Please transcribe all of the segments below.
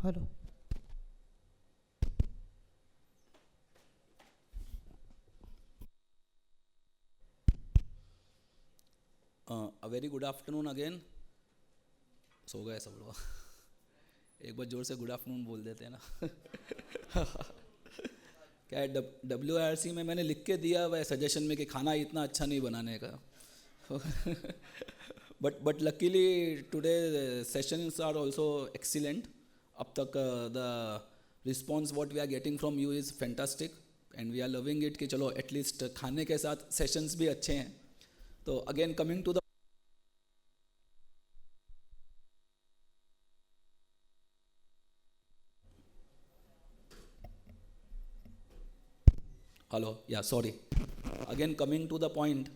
Hello. A very good afternoon again. सो गए सब लोग एक बार जोर से गुड आफ्टरनून बोल देते हैं ना क्या है WIRC में मैंने लिख के दिया हुआ है सजेशन में कि खाना इतना अच्छा नहीं बनाने का but luckily today sessions are also excellent अब तक the response what we are getting from you is fantastic and we are loving it कि चलो एटलीस्ट खाने के साथ सेशंस भी अच्छे हैं. तो again coming to the hello, yeah, sorry. Again, coming to the point,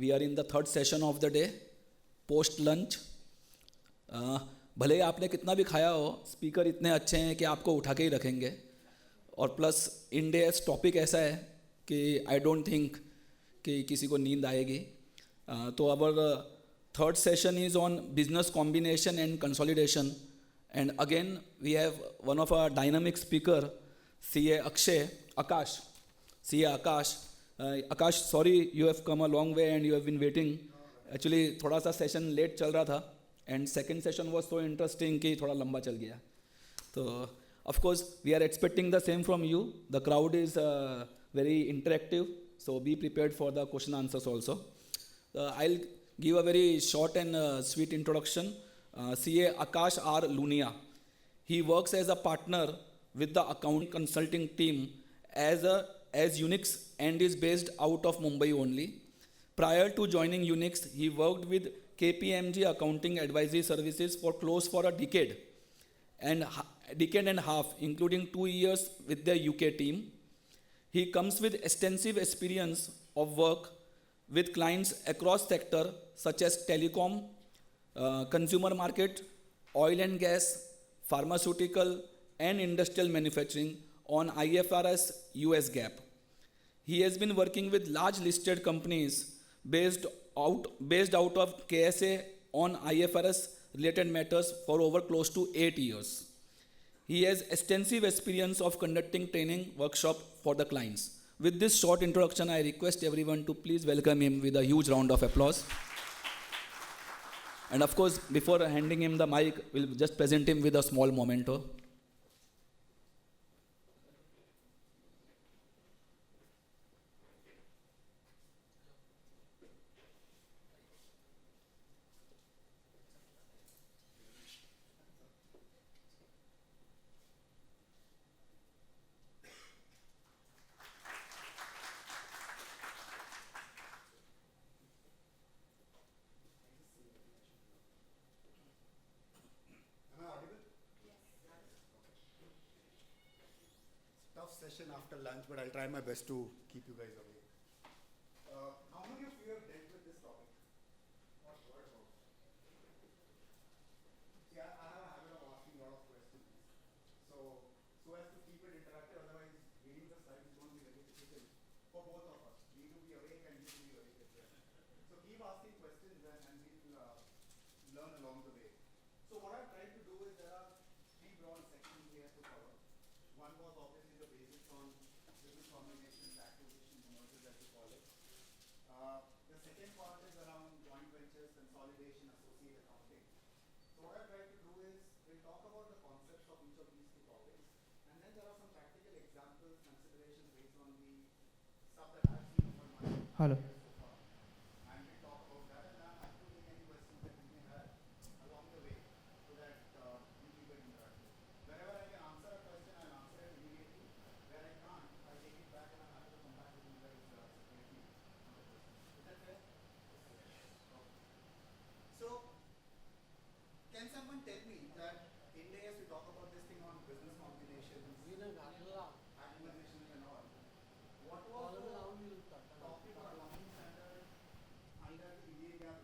we are in the third session of the day, post lunch. भले ही आपने कितना भी खाया हो, स्पीकर इतने अच्छे हैं कि आपको उठा के ही रखेंगे. और प्लस इंड एएस टॉपिक ऐसा है कि आई डोंट थिंक कि किसी को नींद आएगी. तो our third session is on business combination and consolidation. And again we have one of a dynamic speaker, CA Akash. CA Akash. Akash, sorry you have come a long way and you have been waiting. Actually थोड़ा सा session late चल रहा था and second session was so interesting कि थोड़ा लंबा चल गया. तो of course we are expecting the same from you. The crowd is very interactive, so be prepared for the question answers also. I'll give a very short and sweet introduction. CA Akash R. Loonia. He works as a partner with the account consulting team as Unix and is based out of Mumbai only. Prior to joining Unix, he worked with KPMG Accounting Advisory Services for close for a decade and half, including 2 years with the UK team. He comes with extensive experience of work with clients across sector such as telecom, consumer market, oil and gas, pharmaceutical and industrial manufacturing on IFRS US GAAP. He has been working with large listed companies based out of KSA on IFRS related matters for over close to 8 years. He has extensive experience of conducting training workshop for the clients. With this short introduction, I request everyone to please welcome him with a huge round of applause. And of course, before handing him the mic, we'll just present him with a small memento. Tough session after lunch, but I'll try my best to keep you guys awake. How many of you have dealt with this topic? Not heard about it. See, I have a habit of asking a lot of questions. So as to keep it interactive, otherwise reading the slides is going to be very difficult for both of us. Me to be awake and you to be awake as well. So keep asking questions and we'll learn along the way. So what I've tried to do is there are three broad sections we have to cover. One was obviously the basics on business combinations, acquisitions, mergers as we call it. The second part is around joint ventures, consolidation, associate accounting. So what I've tried to do is we'll talk about the concepts of each of these two topics, and then there are some practical examples, considerations based on the stuff that I've seen over my Hello. career so far. And we'll talk about that, and I'm happy to take any questions that you may have along the way so that we keep it interactive. Wherever I can answer a question, I'll answer it immediately. Where I can't, I'll take it back and I'm happy to come back with you guys separately on the questions. Is that fair? Okay. So, can someone tell me that in days we talk about this thing on business combinations, acquisitions and all. What was the topic or accounting standard under the Indian GAAP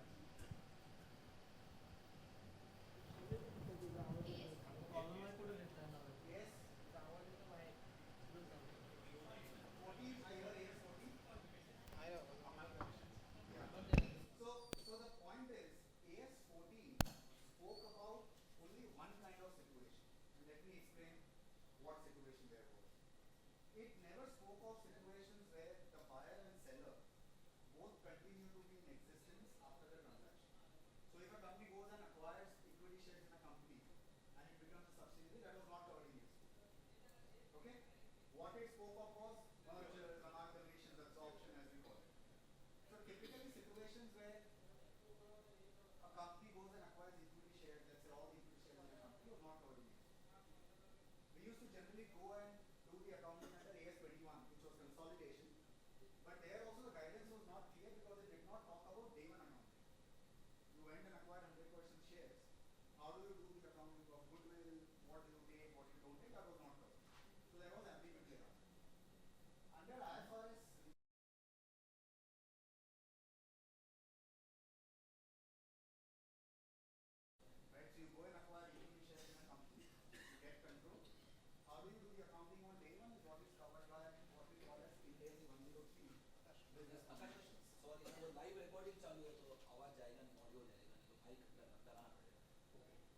regime? Yes. 14, I hear AS 14. Yeah. So the point is, AS 14 spoke about only one kind of situation. what situation there was. It never spoke of situations where the buyer and seller both continue to be in existence after the transaction. So if a company goes and acquires equity shares in a company and it becomes a subsidiary, that was not covered in this. Okay? What it spoke of was mergers, amalgamations, absorption, as we call it. So typically situations where a company goes and acquires equity shares, let's say all the equity shares in a company, was not covered in this. We used to generally go and do the accounting under AS 21, which was consolidation. But there also the guidance was not clear because it did not talk about day one accounting. You went and acquired 100% shares. How do you do the accounting of goodwill? What do you take? What you don't take? That was not covered. So there was ambiguity around it. Under IFRS, right? So you go and acquire equity shares in a company, you get control. How do you do the accounting on day one is what is covered by what we call as Ind AS 103 business combinations. Sorry वो live recording चालू है तो आवाज जाएगा नहीं audio जाएगा नहीं तो माइक लगाना पड़ेगा यहाँ इधर रहेगा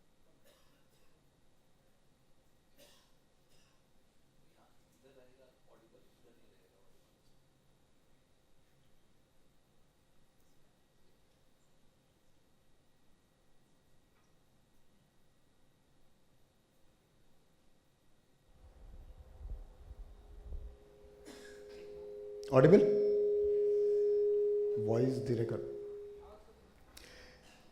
ऑडिबल उधर नहीं रहेगा Audible Audible? Voice the record.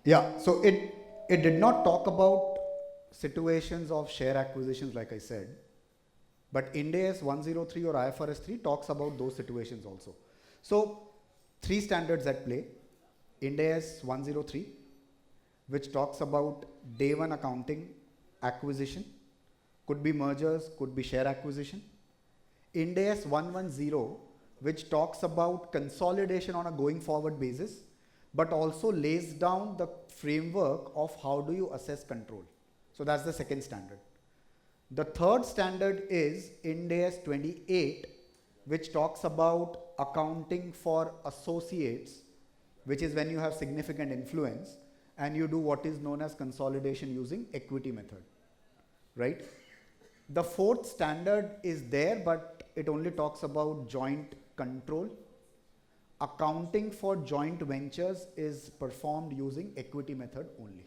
Yeah, so it did not talk about situations of share acquisitions like I said, but Ind AS 103 or IFRS 3 talks about those situations also. So three standards at play. Ind AS 103, which talks about day one accounting acquisition, could be mergers, could be share acquisition. Ind AS 110, which talks about consolidation on a going forward basis, but also lays down the framework of how do you assess control. So that's the second standard. The third standard is Ind AS 28, which talks about accounting for associates, which is when you have significant influence and you do what is known as consolidation using equity method, right? The fourth standard is there, but it only talks about joint control. Accounting for joint ventures is performed using equity method only.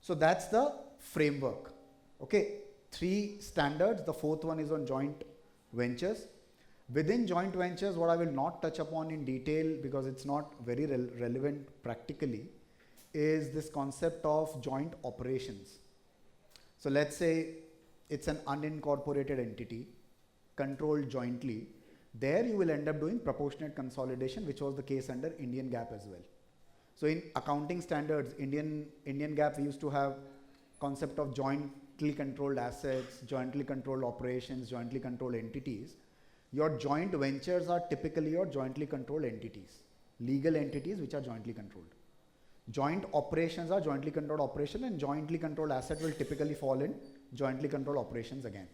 So that's the framework. Okay, three standards. The fourth one is on joint ventures. Within joint ventures, what I will not touch upon in detail because it's not very relevant practically is this concept of joint operations. So let's say it's an unincorporated entity controlled jointly. There you will end up doing proportionate consolidation, which was the case under Indian GAAP as well. So in accounting standards, Indian GAAP, we used to have concept of jointly controlled assets, jointly controlled operations, jointly controlled entities. Your joint ventures are typically your jointly controlled entities, legal entities which are jointly controlled. Joint operations are jointly controlled operation, and jointly controlled asset will typically fall in jointly controlled operations again.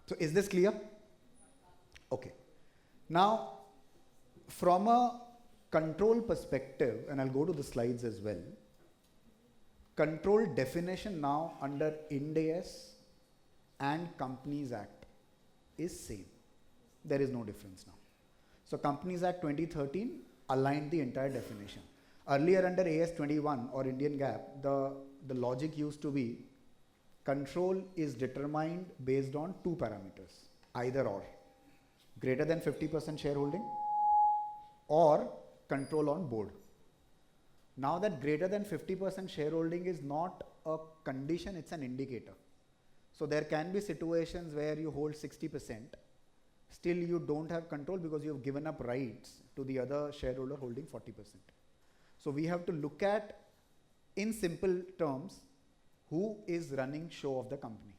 So is this clear? Okay. Now, from a control perspective, and I'll go to the slides as well, control definition now under Ind AS and Companies Act is same. There is no difference now. So Companies Act 2013 aligned the entire definition. Earlier under AS 21 or Indian GAAP, the logic used to be control is determined based on two parameters, either or. Greater than 50% shareholding or control on board. Now that greater than 50% shareholding is not a condition, it's an indicator. So there can be situations where you hold 60%, still you don't have control because you have given up rights to the other shareholder holding 40%. So we have to look at, in simple terms, who is running show of the company,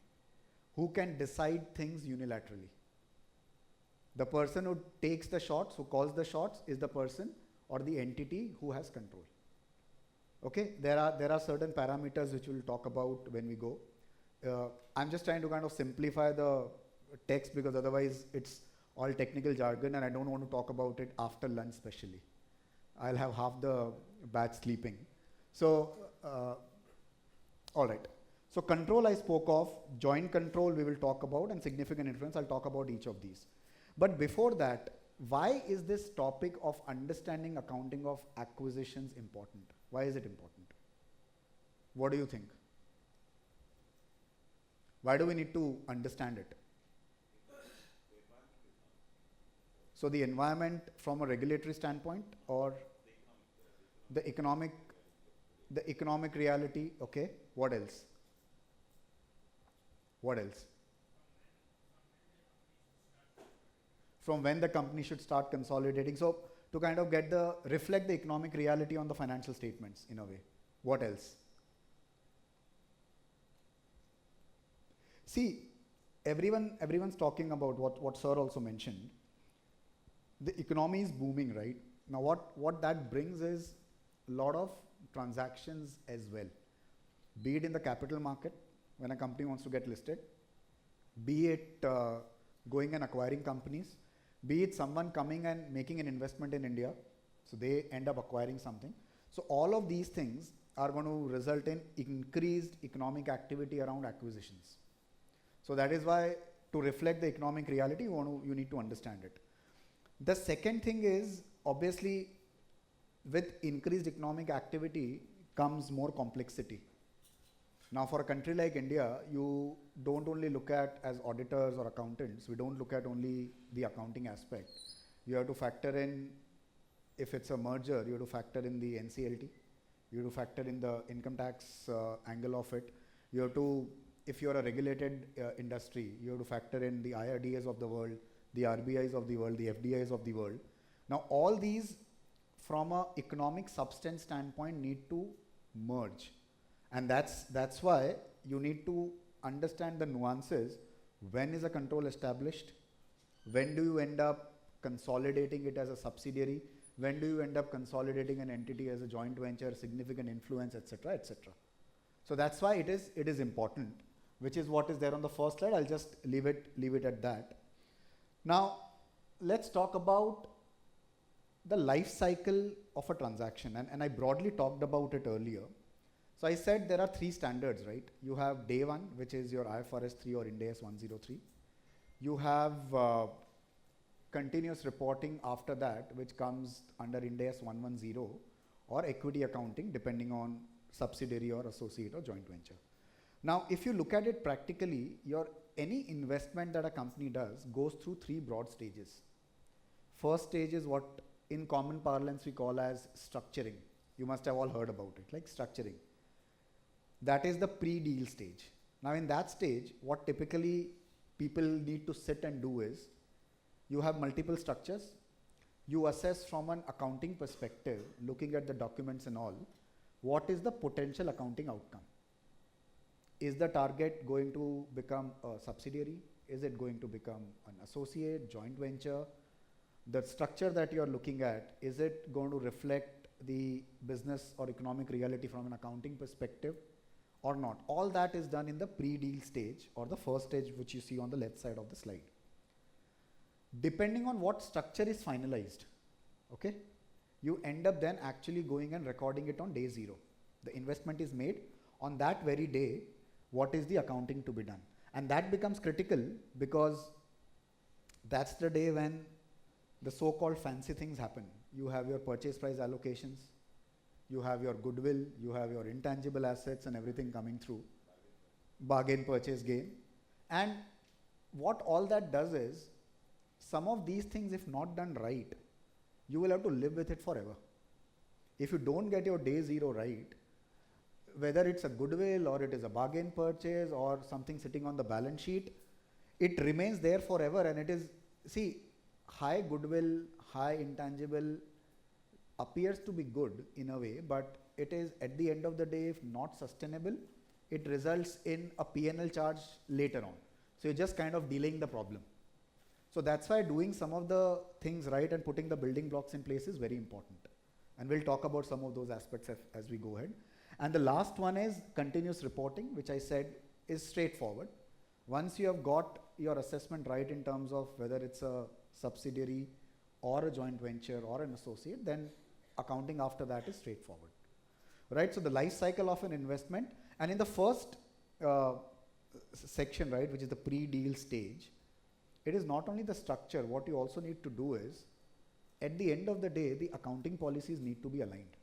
who can decide things unilaterally. The person who takes the shots, who calls the shots, is the person or the entity who has control. Okay, there are certain parameters which we'll talk about when we go. I'm just trying to kind of simplify the text because otherwise it's all technical jargon and I don't want to talk about it after lunch especially. I'll have half the batch sleeping. So, all right. So control I spoke of, joint control we will talk about, and significant influence, I'll talk about each of these. But before that, why is this topic of understanding accounting of acquisitions important? Why is it important? What do you think? Why do we need to understand it? So the environment from a regulatory standpoint, or the economic reality, okay, what else? What else? From when the company should start consolidating. So to kind of reflect the economic reality on the financial statements in a way. What else? See, everyone's talking about what Sir also mentioned. The economy is booming, right? Now what that brings is a lot of transactions as well. Be it in the capital market, when a company wants to get listed, be it going and acquiring companies, be it someone coming and making an investment in India, so they end up acquiring something. So all of these things are going to result in increased economic activity around acquisitions. So that is why, to reflect the economic reality, you need to understand it. The second thing is, obviously, with increased economic activity comes more complexity. Now for a country like India, you don't only look at, as auditors or accountants, we don't look at only the accounting aspect. You have to factor in, if it's a merger, you have to factor in the NCLT, you have to factor in the income tax angle of it. You have to, if you're a regulated industry, you have to factor in the IRDAs of the world, the RBIs of the world, the FDIs of the world. Now all these, from an economic substance standpoint, need to merge. And that's why you need to understand the nuances. When is a control established? When do you end up consolidating it as a subsidiary? When do you end up consolidating an entity as a joint venture, significant influence, etc., etc. So that's why it is important, which is what is there on the first slide. I'll just leave it at that. Now, let's talk about the life cycle of a transaction, and I broadly talked about it earlier. So I said there are three standards, right? You have day one, which is your IFRS 3 or Ind AS 103. You have continuous reporting after that, which comes under Ind AS 110, or equity accounting, depending on subsidiary or associate or joint venture. Now, if you look at it practically, any investment that a company does goes through three broad stages. First stage is what in common parlance we call as structuring. You must have all heard about it, like structuring. That is the pre-deal stage. Now in that stage, what typically people need to sit and do is, you have multiple structures. You assess from an accounting perspective, looking at the documents and all, what is the potential accounting outcome? Is the target going to become a subsidiary? Is it going to become an associate, joint venture? The structure that you're looking at, is it going to reflect the business or economic reality from an accounting perspective or not? All that is done in the pre-deal stage, or the first stage, which you see on the left side of the slide. Depending on what structure is finalized, okay, you end up then actually going and recording it on day zero. The investment is made. On that very day, what is the accounting to be done? And that becomes critical, because that's the day when the so-called fancy things happen. You have your purchase price allocations, you have your goodwill, you have your intangible assets and everything coming through, bargain purchase gain. And what all that does is, some of these things, if not done right, you will have to live with it forever. If you don't get your day zero right, whether it's a goodwill or it is a bargain purchase or something sitting on the balance sheet, it remains there forever. And it is, see, high goodwill, high intangible appears to be good in a way, but it is, at the end of the day, if not sustainable, it results in a P&L charge later on. So you're just kind of delaying the problem. So that's why doing some of the things right and putting the building blocks in place is very important. And we'll talk about some of those aspects as we go ahead. And the last one is continuous reporting, which I said is straightforward. Once you have got your assessment right in terms of whether it's a subsidiary or a joint venture or an associate, then accounting after that is straightforward. Right? So the life cycle of an investment, and in the first section, right, which is the pre-deal stage, it is not only the structure. What you also need to do is, at the end of the day, the accounting policies need to be aligned.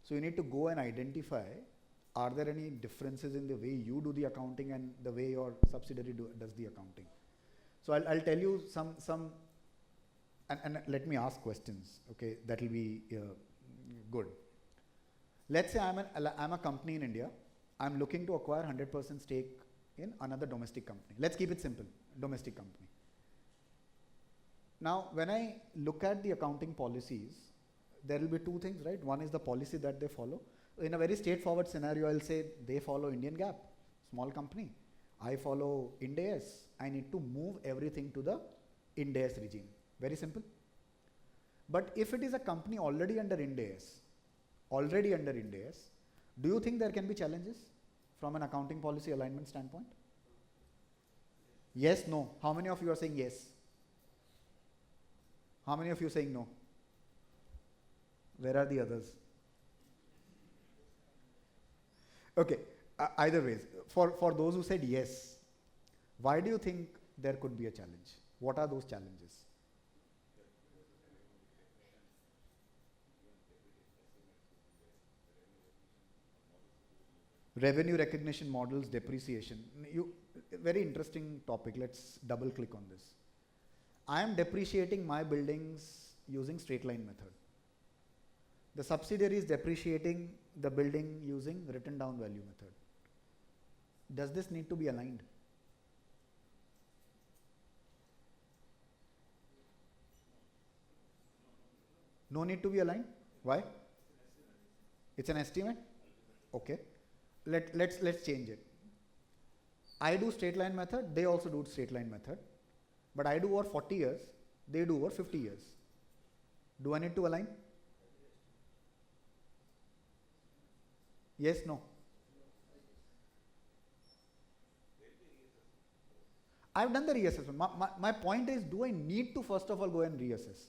So you need to go and identify, are there any differences in the way you do the accounting and the way your subsidiary does the accounting? So I'll tell you some and let me ask questions, okay, that will be good. Let's say I'm a company in India. I'm looking to acquire 100% stake in another domestic company. Let's keep it simple, domestic company. Now, when I look at the accounting policies, there will be two things, right? One is the policy that they follow. In a very straightforward scenario, I'll say they follow Indian GAAP, small company. I follow Ind AS. I need to move everything to the Ind AS regime. Very simple. But if it is a company already under Ind AS, do you think there can be challenges from an accounting policy alignment standpoint? Yes, no. How many of you are saying yes? How many of you are saying no? Where are the others? Okay, either ways, for those who said yes, why do you think there could be a challenge? What are those challenges? Revenue recognition models, depreciation. Very interesting topic. Let's double click on this. I am depreciating my buildings using straight line method. The subsidiary is depreciating the building using written down value method. Does this need to be aligned? No need to be aligned? Why? It's an estimate? Okay. Let's change it. I do straight line method, they also do straight line method. But I do over 40 years, they do over 50 years. Do I need to align? Yes, no? I've done the reassessment. My point is, do I need to first of all go and reassess?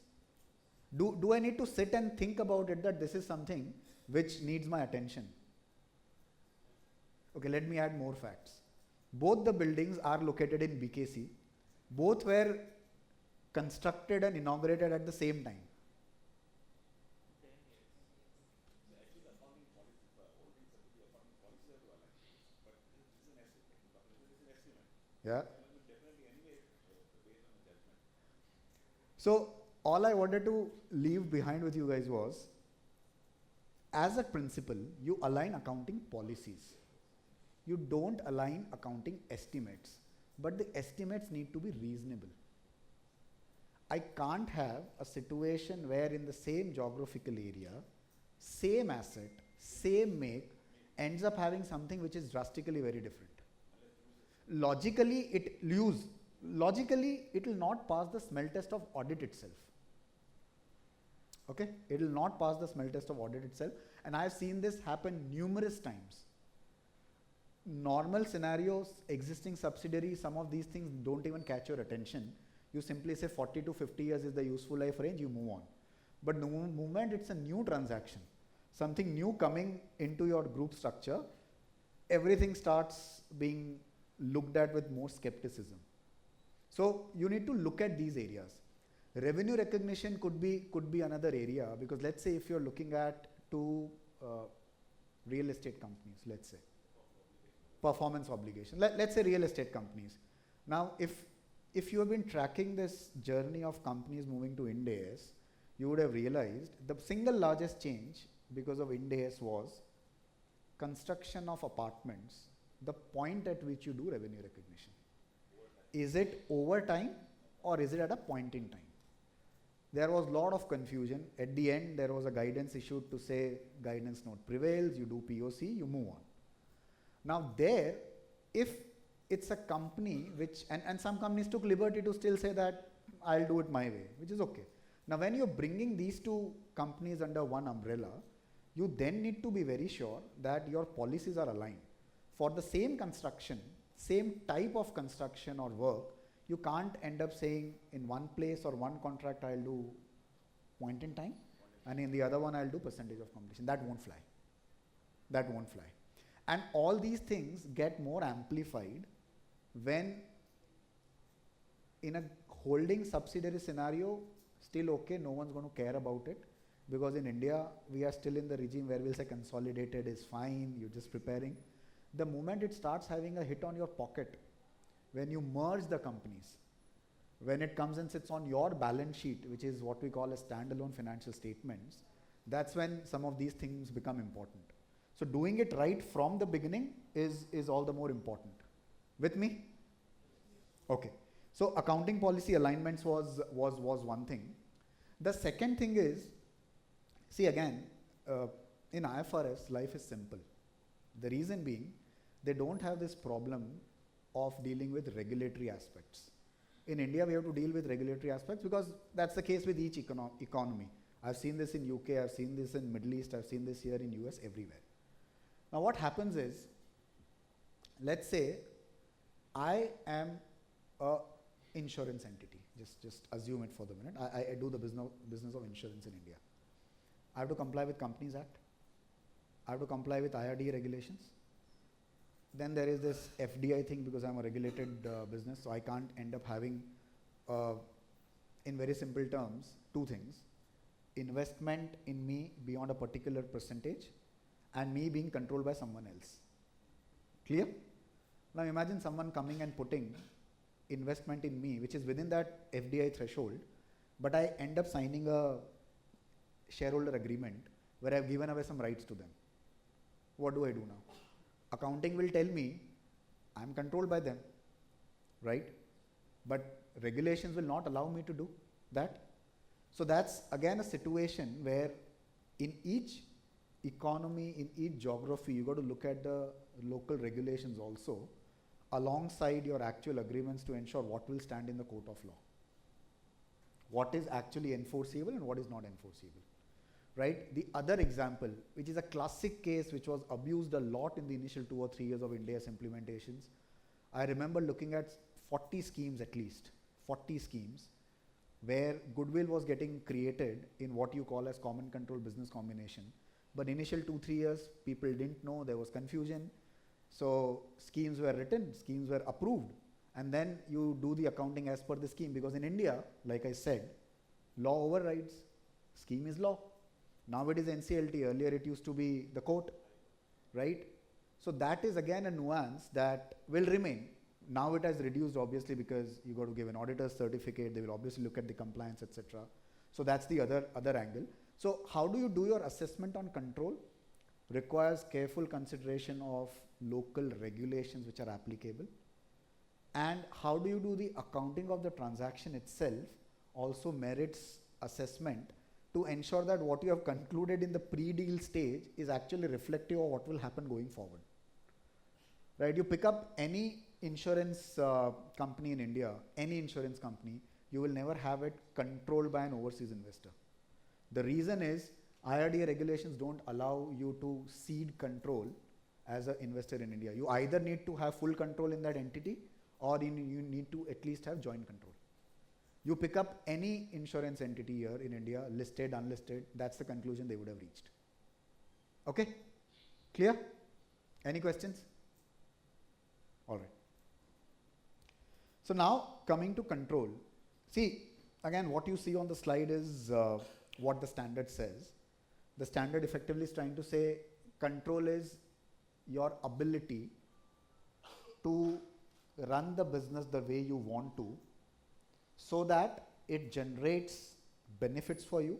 Do I need to sit and think about it that this is something which needs my attention? Okay, let me add more facts. Both the buildings are located in BKC. Both were constructed and inaugurated at the same time. Yeah. So all I wanted to leave behind with you guys was, as a principle, you align accounting policies. You don't align accounting estimates, but the estimates need to be reasonable. I can't have a situation where in the same geographical area, same asset, same make, ends up having something which is drastically very different. Logically, it will not pass the smell test of audit itself. Okay? It will not pass the smell test of audit itself, and I have seen this happen numerous times. Normal scenarios, existing subsidiaries, some of these things don't even catch your attention. You simply say 40 to 50 years is the useful life range, you move on. But the moment it's a new transaction, something new coming into your group structure, everything starts being looked at with more skepticism. So you need to look at these areas. Revenue recognition could be another area, because let's say if you're looking at two real estate companies, let's say, performance obligation. Let's say real estate companies. Now, if you have been tracking this journey of companies moving to Ind AS, you would have realized the single largest change because of Ind AS was construction of apartments, the point at which you do revenue recognition. Is it over time or is it at a point in time? There was a lot of confusion. At the end, there was a guidance issued to say guidance note prevails, you do POC, you move on. Now there, if it's a company which, and some companies took liberty to still say that I'll do it my way, which is okay. Now when you're bringing these two companies under one umbrella, you then need to be very sure that your policies are aligned. For the same construction, same type of construction or work, you can't end up saying in one place or one contract I'll do point in time, and in the other one I'll do percentage of completion. That won't fly. That won't fly. And all these things get more amplified when in a holding subsidiary scenario, still okay, no one's going to care about it. Because in India, we are still in the regime where we'll say consolidated is fine, you're just preparing. The moment it starts having a hit on your pocket, when you merge the companies, when it comes and sits on your balance sheet, which is what we call as standalone financial statements, that's when some of these things become important. So doing it right from the beginning is all the more important. With me? Okay. So accounting policy alignments was one thing. The second thing is, see again, in IFRS, life is simple. The reason being, they don't have this problem of dealing with regulatory aspects. In India, we have to deal with regulatory aspects because that's the case with each economy. I've seen this in UK, I've seen this in Middle East, I've seen this here in US, everywhere. Now what happens is, let's say I am a insurance entity. Just assume it for the minute. I do the business of insurance in India. I have to comply with Companies Act. I have to comply with IRDA regulations. Then there is this FDI thing because I'm a regulated business, so I can't end up having, in very simple terms, two things. Investment in me beyond a particular percentage and me being controlled by someone else. Clear? Now imagine someone coming and putting investment in me, which is within that FDI threshold, but I end up signing a shareholder agreement where I've given away some rights to them. What do I do now? Accounting will tell me I'm controlled by them, right? But regulations will not allow me to do that. So that's again a situation where in each economy, in each geography, you got to look at the local regulations also alongside your actual agreements to ensure what will stand in the court of law. What is actually enforceable and what is not enforceable, right? The other example, which is a classic case which was abused a lot in the initial 2 or 3 years of Ind AS implementations. I remember looking at 40 schemes at least, 40 schemes, where goodwill was getting created in what you call as common control business combination. But initial 2-3 years, people didn't know, there was confusion. So schemes were written, schemes were approved, and then you do the accounting as per the scheme. Because in India, like I said, law overrides, scheme is law. Now it is NCLT, earlier it used to be the court, right? So that is again a nuance that will remain. Now it has reduced obviously because you got to give an auditor's certificate, they will obviously look at the compliance, etc. So that's the other angle. So how do you do your assessment on control? Requires careful consideration of local regulations which are applicable. And how do you do the accounting of the transaction itself also merits assessment to ensure that what you have concluded in the pre-deal stage is actually reflective of what will happen going forward. Right? You pick up any insurance company in India, any insurance company, you will never have it controlled by an overseas investor. The reason is IRDA regulations don't allow you to cede control as an investor in India. You either need to have full control in that entity or you need to at least have joint control. You pick up any insurance entity here in India, listed, unlisted, that's the conclusion they would have reached. Okay? Clear? Any questions? All right. So now coming to control. See, again, what you see on the slide is what the standard says. The standard effectively is trying to say control is your ability to run the business the way you want to, so that it generates benefits for you,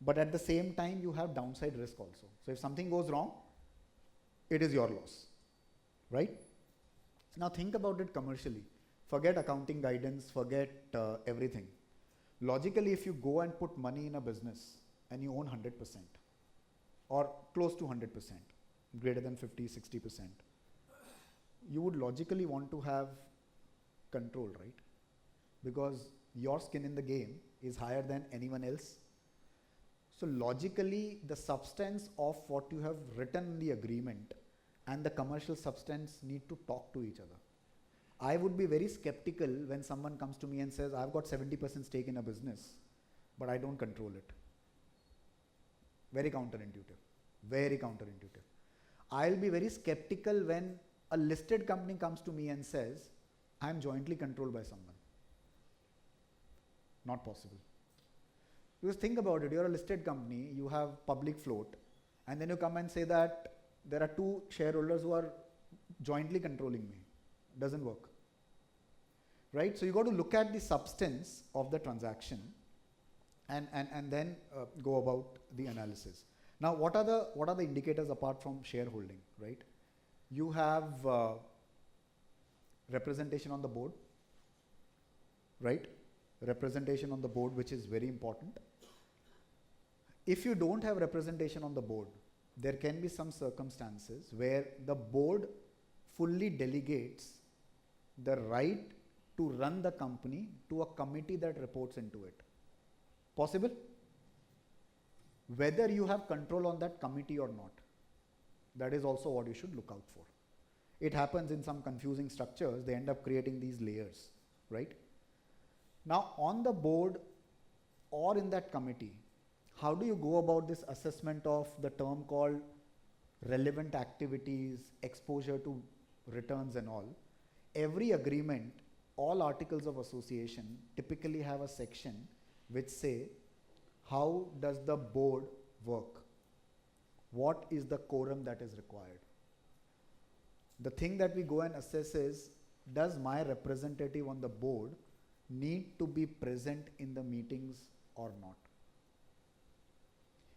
but at the same time you have downside risk also. So if something goes wrong, it is your loss, right? Now think about it commercially. Forget accounting guidance, forget everything. Logically, if you go and put money in a business and you own 100% or close to 100%, greater than 50-60%, you would logically want to have control, right? Because your skin in the game is higher than anyone else. So logically, the substance of what you have written in the agreement and the commercial substance need to talk to each other. I would be very skeptical when someone comes to me and says, I've got 70% stake in a business, but I don't control it. Very counterintuitive, very counterintuitive. I'll be very skeptical when a listed company comes to me and says, I'm jointly controlled by someone. Not possible. Because think about it, you're a listed company, you have public float, and then you come and say that there are two shareholders who are jointly controlling me. Doesn't work. Right? So you got to look at the substance of the transaction and then go about the analysis. Now, what are the indicators apart from shareholding, right? You have representation on the board, right? Representation on the board, which is very important. If you don't have representation on the board, there can be some circumstances where the board fully delegates the right to run the company to a committee that reports into it. Possible? Whether you have control on that committee or not, that is also what you should look out for. It happens in some confusing structures, they end up creating these layers, right? Now, on the board or in that committee, how do you go about this assessment of the term called relevant activities, exposure to returns and all? Every agreement, all articles of association typically have a section which say, how does the board work? What is the quorum that is required? The thing that we go and assess is, does my representative on the board need to be present in the meetings or not?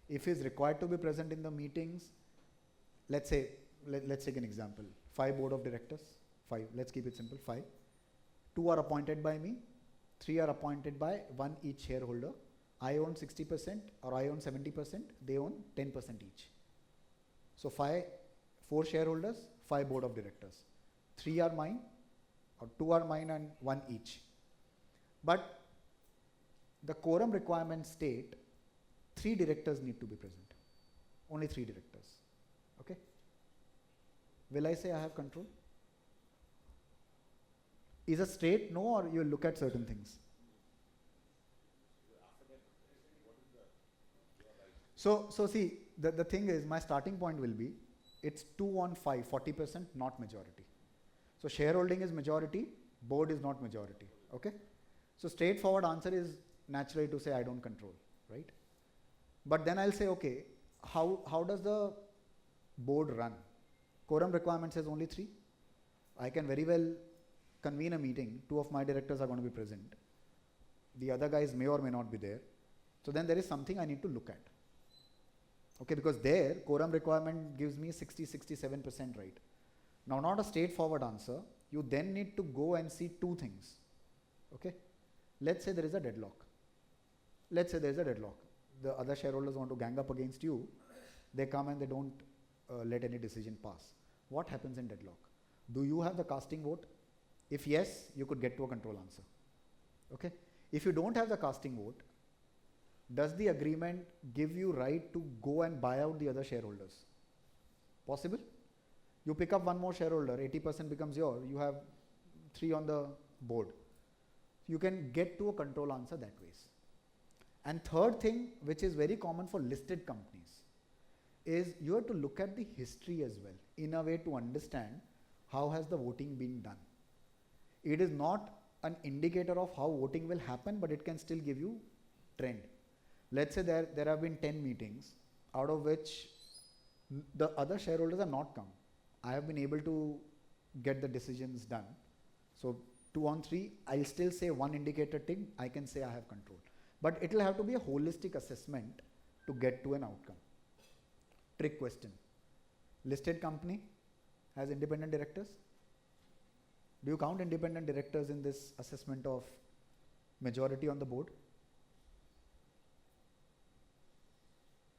If he is required to be present in the meetings, let's take an example. 5 board of directors, 5, let's keep it simple, 5. 2 are appointed by me, 3 are appointed by 1 each shareholder. I own 60% or I own 70%, they own 10% each. So 4 shareholders, 5 board of directors. 3 are mine, or 2 are mine and 1 each. But the quorum requirements state 3 directors need to be present. Only 3 directors. Okay? Will I say I have control? Is a straight no, or you look at certain things? So see, the thing is, my starting point will be, it's 2 on 5, 40%, not majority. So shareholding is majority, board is not majority. Okay? So straightforward answer is naturally to say I don't control, right? But then I'll say, okay, how does the board run? Quorum requirement says only 3. I can very well convene a meeting, 2 of my directors are going to be present. The other guys may or may not be there. So then there is something I need to look at. Okay, because there, quorum requirement gives me 60-67% right. Now, not a straightforward answer. You then need to go and see 2 things. Okay, let's say there is a deadlock. Let's say there is a deadlock. The other shareholders want to gang up against you. They come and they don't let any decision pass. What happens in deadlock? Do you have the casting vote? If yes, you could get to a control answer. Okay, if you don't have the casting vote, does the agreement give you right to go and buy out the other shareholders? Possible? You pick up 1 more shareholder, 80% becomes yours, you have 3 on the board. You can get to a control answer that way. And third thing, which is very common for listed companies, is you have to look at the history as well, in a way to understand how has the voting been done. It is not an indicator of how voting will happen, but it can still give you trend. Let's say there have been 10 meetings, out of which the other shareholders have not come. I have been able to get the decisions done. So 2 on 3, I'll still say 1 indicator thing, I can say I have control. But it will have to be a holistic assessment to get to an outcome. Trick question. Listed company has independent directors? Do you count independent directors in this assessment of majority on the board?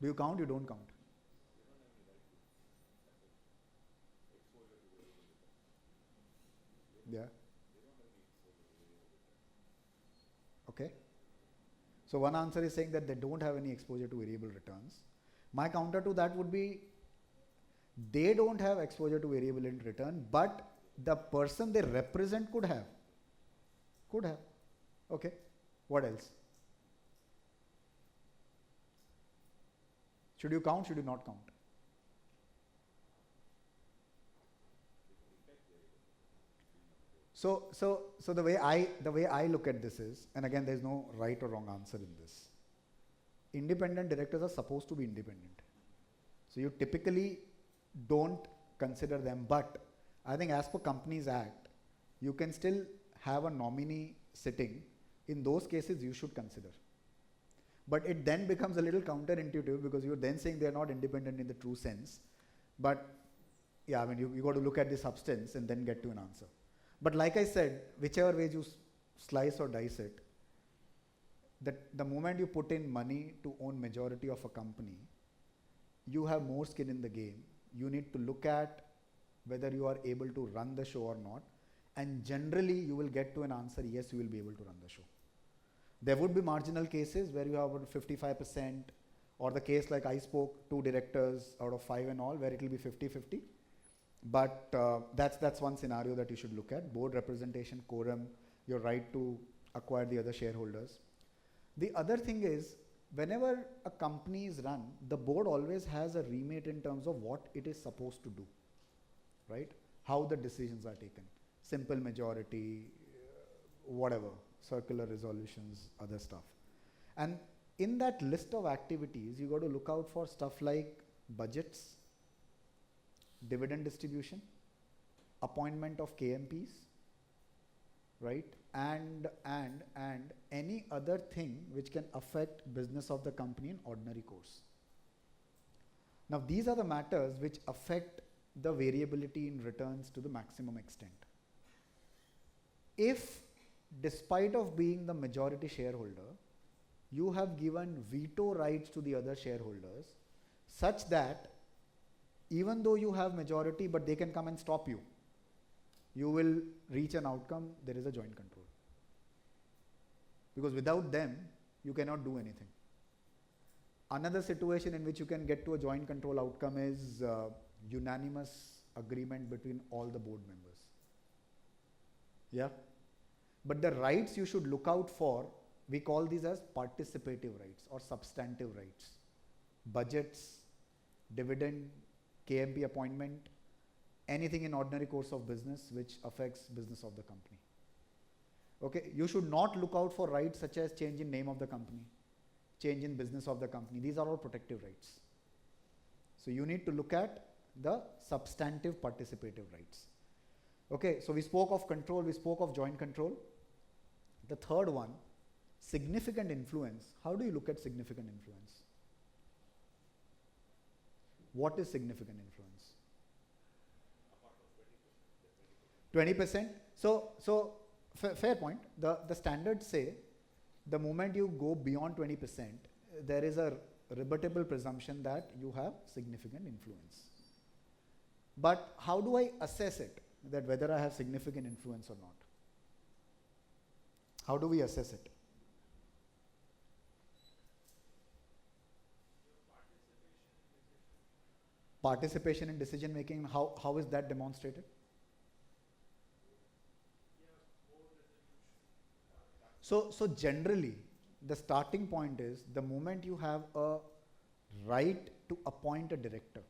Do you count? You don't count. Yeah. Okay. So one answer is saying that they don't have any exposure to variable returns. My counter to that would be, they don't have exposure to variable in return, but the person they represent could have. Could have. Okay. What else? Should you count? Should you not count? So the way I look at this is, and again, there's no right or wrong answer in this. Independent directors are supposed to be independent. So you typically don't consider them, but I think as per Companies Act, you can still have a nominee sitting. In those cases, you should consider. But it then becomes a little counterintuitive because you're then saying they're not independent in the true sense. But yeah, I mean, you got to look at the substance and then get to an answer. But like I said, whichever way you slice or dice it, the moment you put in money to own majority of a company, you have more skin in the game. You need to look at whether you are able to run the show or not. And generally, you will get to an answer, yes, you will be able to run the show. There would be marginal cases where you have about 55%, or the case like I spoke, 2 directors out of 5 and all, where it will be 50-50. But that's one scenario that you should look at. Board representation, quorum, your right to acquire the other shareholders. The other thing is, whenever a company is run, the board always has a remit in terms of what it is supposed to do, right? How the decisions are taken. Simple majority, whatever, circular resolutions, other stuff. And in that list of activities, you got to look out for stuff like budgets, dividend distribution, appointment of KMPs, right? And any other thing which can affect business of the company in ordinary course. Now, these are the matters which affect the variability in returns to the maximum extent. If, despite of being the majority shareholder, you have given veto rights to the other shareholders, such that even though you have majority, but they can come and stop you, you will reach an outcome, there is a joint control. Because without them, you cannot do anything. Another situation in which you can get to a joint control outcome is unanimous agreement between all the board members. Yeah? But the rights you should look out for, we call these as participative rights or substantive rights. Budgets, dividend, KMP appointment, anything in ordinary course of business which affects business of the company. Okay, you should not look out for rights such as change in name of the company, change in business of the company. These are all protective rights. So you need to look at the substantive participative rights. Okay, so we spoke of control, we spoke of joint control. The third one, significant influence. How do you look at significant influence? What is significant influence? 20%. So fair point. The standards say the moment you go beyond 20%, there is a rebuttable presumption that you have significant influence. But how do I assess it, that whether I have significant influence or not? How do we assess it? Participation in decision making, how is that demonstrated? So generally, the starting point is the moment you have a right to appoint a director,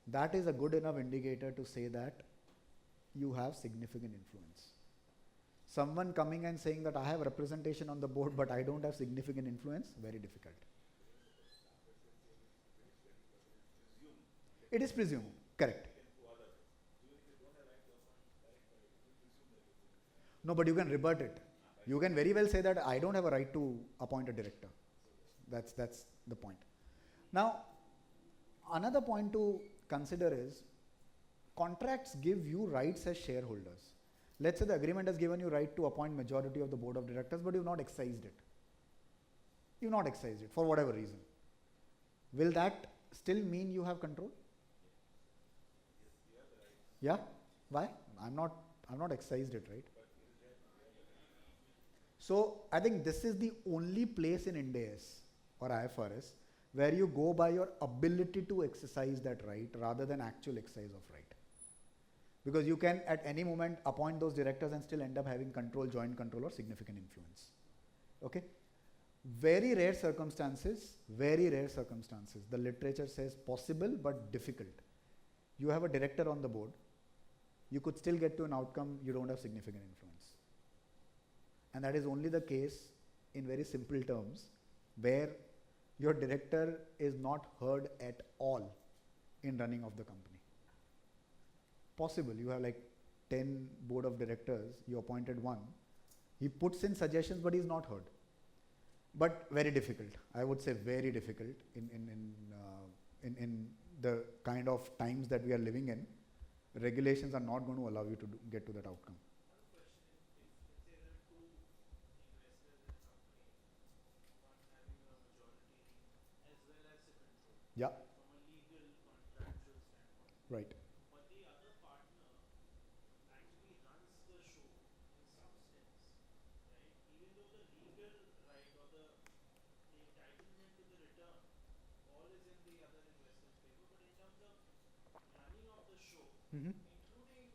that is a good enough indicator to say that you have significant influence. Someone coming and saying that I have representation on the board but I don't have significant influence, very difficult. It is presumed, correct. No, but you can rebut it. You can very well say that I don't have a right to appoint a director. That's the point. Now, another point to consider is contracts give you rights as shareholders. Let's say the agreement has given you right to appoint majority of the board of directors, but you've not excised it. You've not excised it for whatever reason. Will that still mean you have control? Yeah? Why? I'm not excised it, right? So I think this is the only place in Ind AS or IFRS where you go by your ability to exercise that right rather than actual exercise of right. Because you can at any moment appoint those directors and still end up having control, joint control or significant influence. Okay? Very rare circumstances, the literature says possible but difficult. You have a director on the board you could still get to an outcome you don't have significant influence. And that is only the case in very simple terms, where your director is not heard at all in running of the company. Possible, you have like 10 board of directors, you appointed one, he puts in suggestions but he's not heard. But very difficult, I would say very difficult in the kind of times that we are living in. Regulations are not going to allow you to get to that outcome. Yeah. From a legal contractual standpoint. Right. But the other partner actually runs the show in some sense, right? Even though the legal right or the entitlement to the return all is in the other investor's favor, but in terms of running of the show, including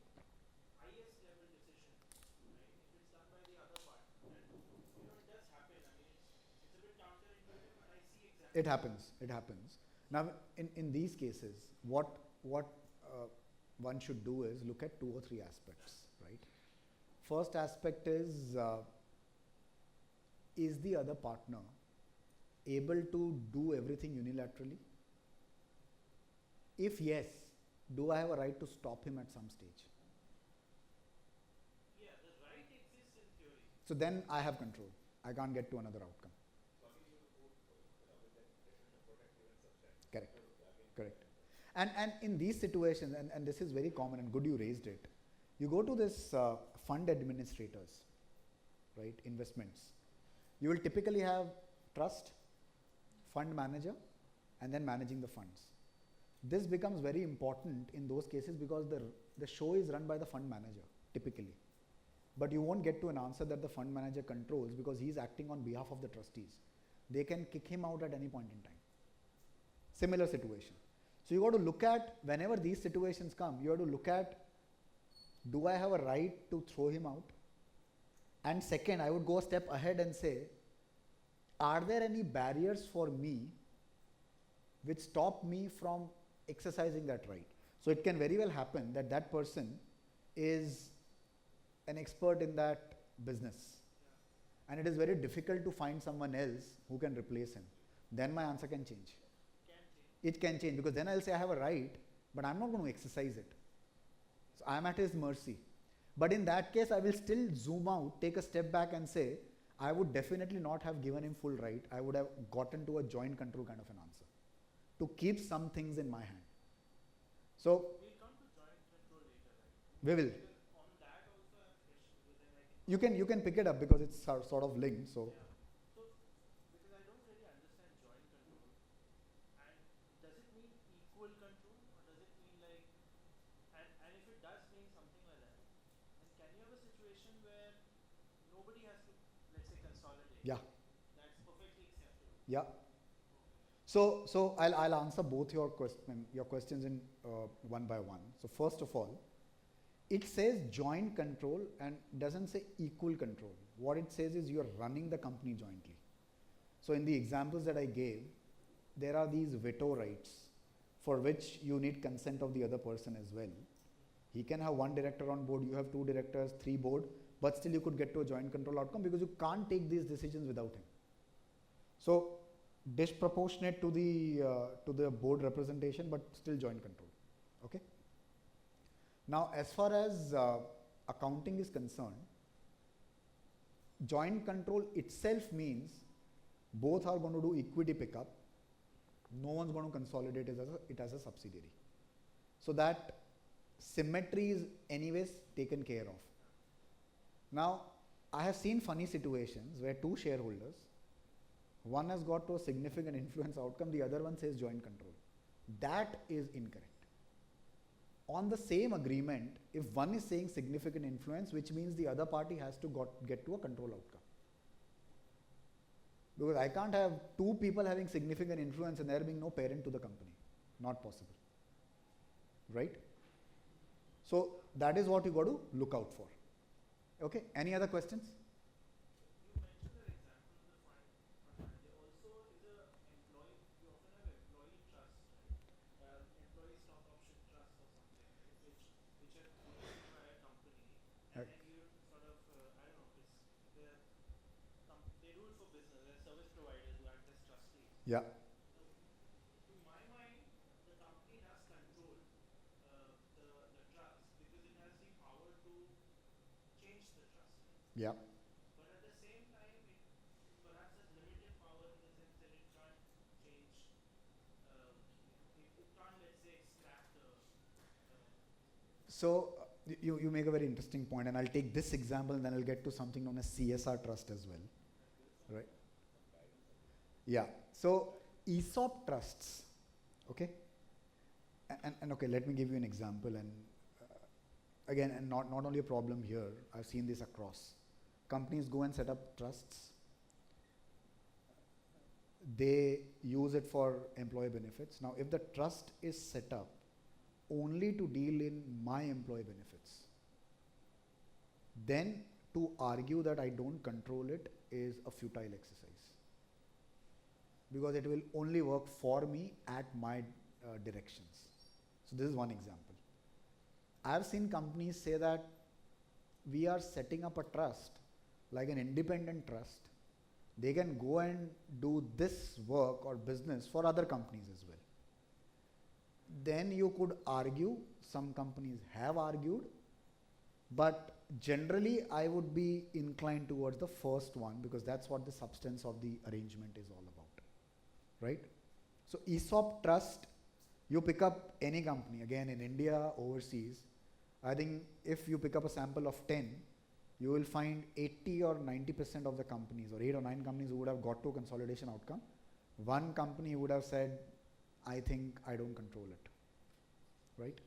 highest level decisions, right? If it's done by the other partner, and it does happen. I mean, it's a bit counterintuitive, but I see exactly. It happens. It happens. Now, in these cases, what one should do is look at 2 or 3 aspects, right? First aspect is the other partner able to do everything unilaterally? If yes, do I have a right to stop him at some stage? Yeah, the right exists in theory. So then I have control. I can't get to another outcome. Correct. Correct. And in these situations, and this is very common, and good you raised it, you go to this fund administrators, right, investments. You will typically have trust, fund manager, and then managing the funds. This becomes very important in those cases because the show is run by the fund manager, typically. But you won't get to an answer that the fund manager controls because he's acting on behalf of the trustees. They can kick him out at any point in time. Similar situation. So you got to look at, whenever these situations come, you have to look at, do I have a right to throw him out? And second, I would go a step ahead and say, are there any barriers for me which stop me from exercising that right? So it can very well happen that that person is an expert in that business. And it is very difficult to find someone else who can replace him. Then my answer can change. It can change because then I'll say I have a right, but I'm not going to exercise it. So I'm at his mercy. But in that case, I will still zoom out, take a step back and say, I would definitely not have given him full right. I would have gotten to a joint control kind of an answer to keep some things in my hand. So we'll come to joint control later, right? We will. On that also I have a question because then I can. You can pick it up because it's sort of linked. So. Yeah. So because I don't really understand joint control, and does it mean equal control or does it mean like, and if it does mean something like that, then can you have a situation where nobody has to, let's say, consolidate? Yeah. That's perfectly acceptable. Yeah. So I'll answer both your questions in one by one. So first of all, it says joint control and doesn't say equal control. What it says is you're running the company jointly. So in the examples that I gave, there are these veto rights for which you need consent of the other person as well. He can have 1 director on board, you have 2 directors, 3 board, but still you could get to a joint control outcome because you can't take these decisions without him. So disproportionate to the board representation, but still joint control. Okay. Now, as far as accounting is concerned, joint control itself means both are going to do equity pickup. No one's going to consolidate it as a subsidiary. So that symmetry is anyways taken care of. Now, I have seen funny situations where 2 shareholders, one has got to a significant influence outcome, the other one says joint control. That is incorrect. On the same agreement, if one is saying significant influence, which means the other party has to get to a control outcome. Because I can't have 2 people having significant influence and there being no parent to the company. Not possible. Right? So that is what you got to look out for. Okay, any other questions? You mentioned an example of the fund manager. Also is a employee, you often have employee trust, right? Employee stock option trust or something, right? Which have service providers who act as trustees. Yeah. To my mind, the company does control the trust because it has the power to change the trust. Yeah. But at the same time, it perhaps has limited power in the sense that it can't change, it can't, let's say, scrap the. So you make a very interesting point, and I'll take this example and then I'll get to something known as CSR trust as well. Right? Yeah. So ESOP trusts, okay? And okay, let me give you an example. And again, and not only a problem here, I've seen this across. Companies go and set up trusts. They use it for employee benefits. Now, if the trust is set up only to deal in my employee benefits, then to argue that I don't control it is a futile exercise, because it will only work for me at my directions. So this is one example. I've seen companies say that we are setting up a trust, like an independent trust. They can go and do this work or business for other companies as well. Then you could argue, some companies have argued, but generally I would be inclined towards the first one, because that's what the substance of the arrangement is all about, right? So ESOP trust, you pick up any company, again in India, overseas, I think if you pick up a sample of 10, you will find 80 or 90% of the companies, or 8 or 9 companies who would have got to a consolidation outcome. One company would have said, I think I don't control it, right?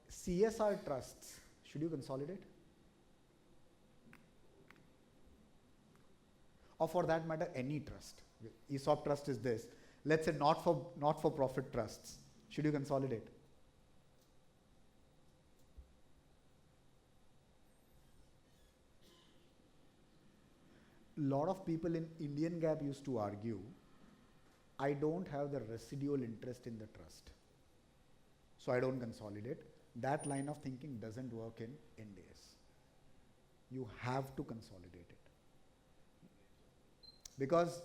CSR trusts, should you consolidate? Or for that matter, any trust. ESOP trust is this. Let's say not for profit trusts. Should you consolidate? Lot of people in Indian GAAP used to argue, I don't have the residual interest in the trust, so I don't consolidate. That line of thinking doesn't work in Ind AS. You have to consolidate it. Because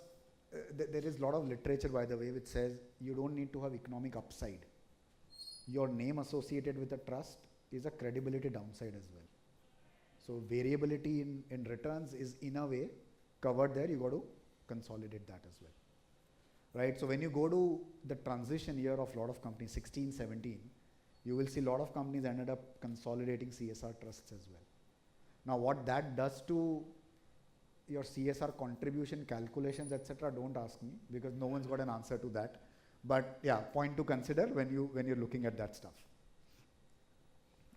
there is a lot of literature, by the way, which says you don't need to have economic upside. Your name associated with a trust is a credibility downside as well. So variability in returns is in a way covered there. You got to consolidate that as well, right? So when you go to the transition year of a lot of companies, 16, 17, you will see a lot of companies ended up consolidating CSR trusts as well. Now what that does to your CSR contribution calculations, etc., don't ask me, because no one's got an answer to that. But yeah, point to consider when you're looking at that stuff.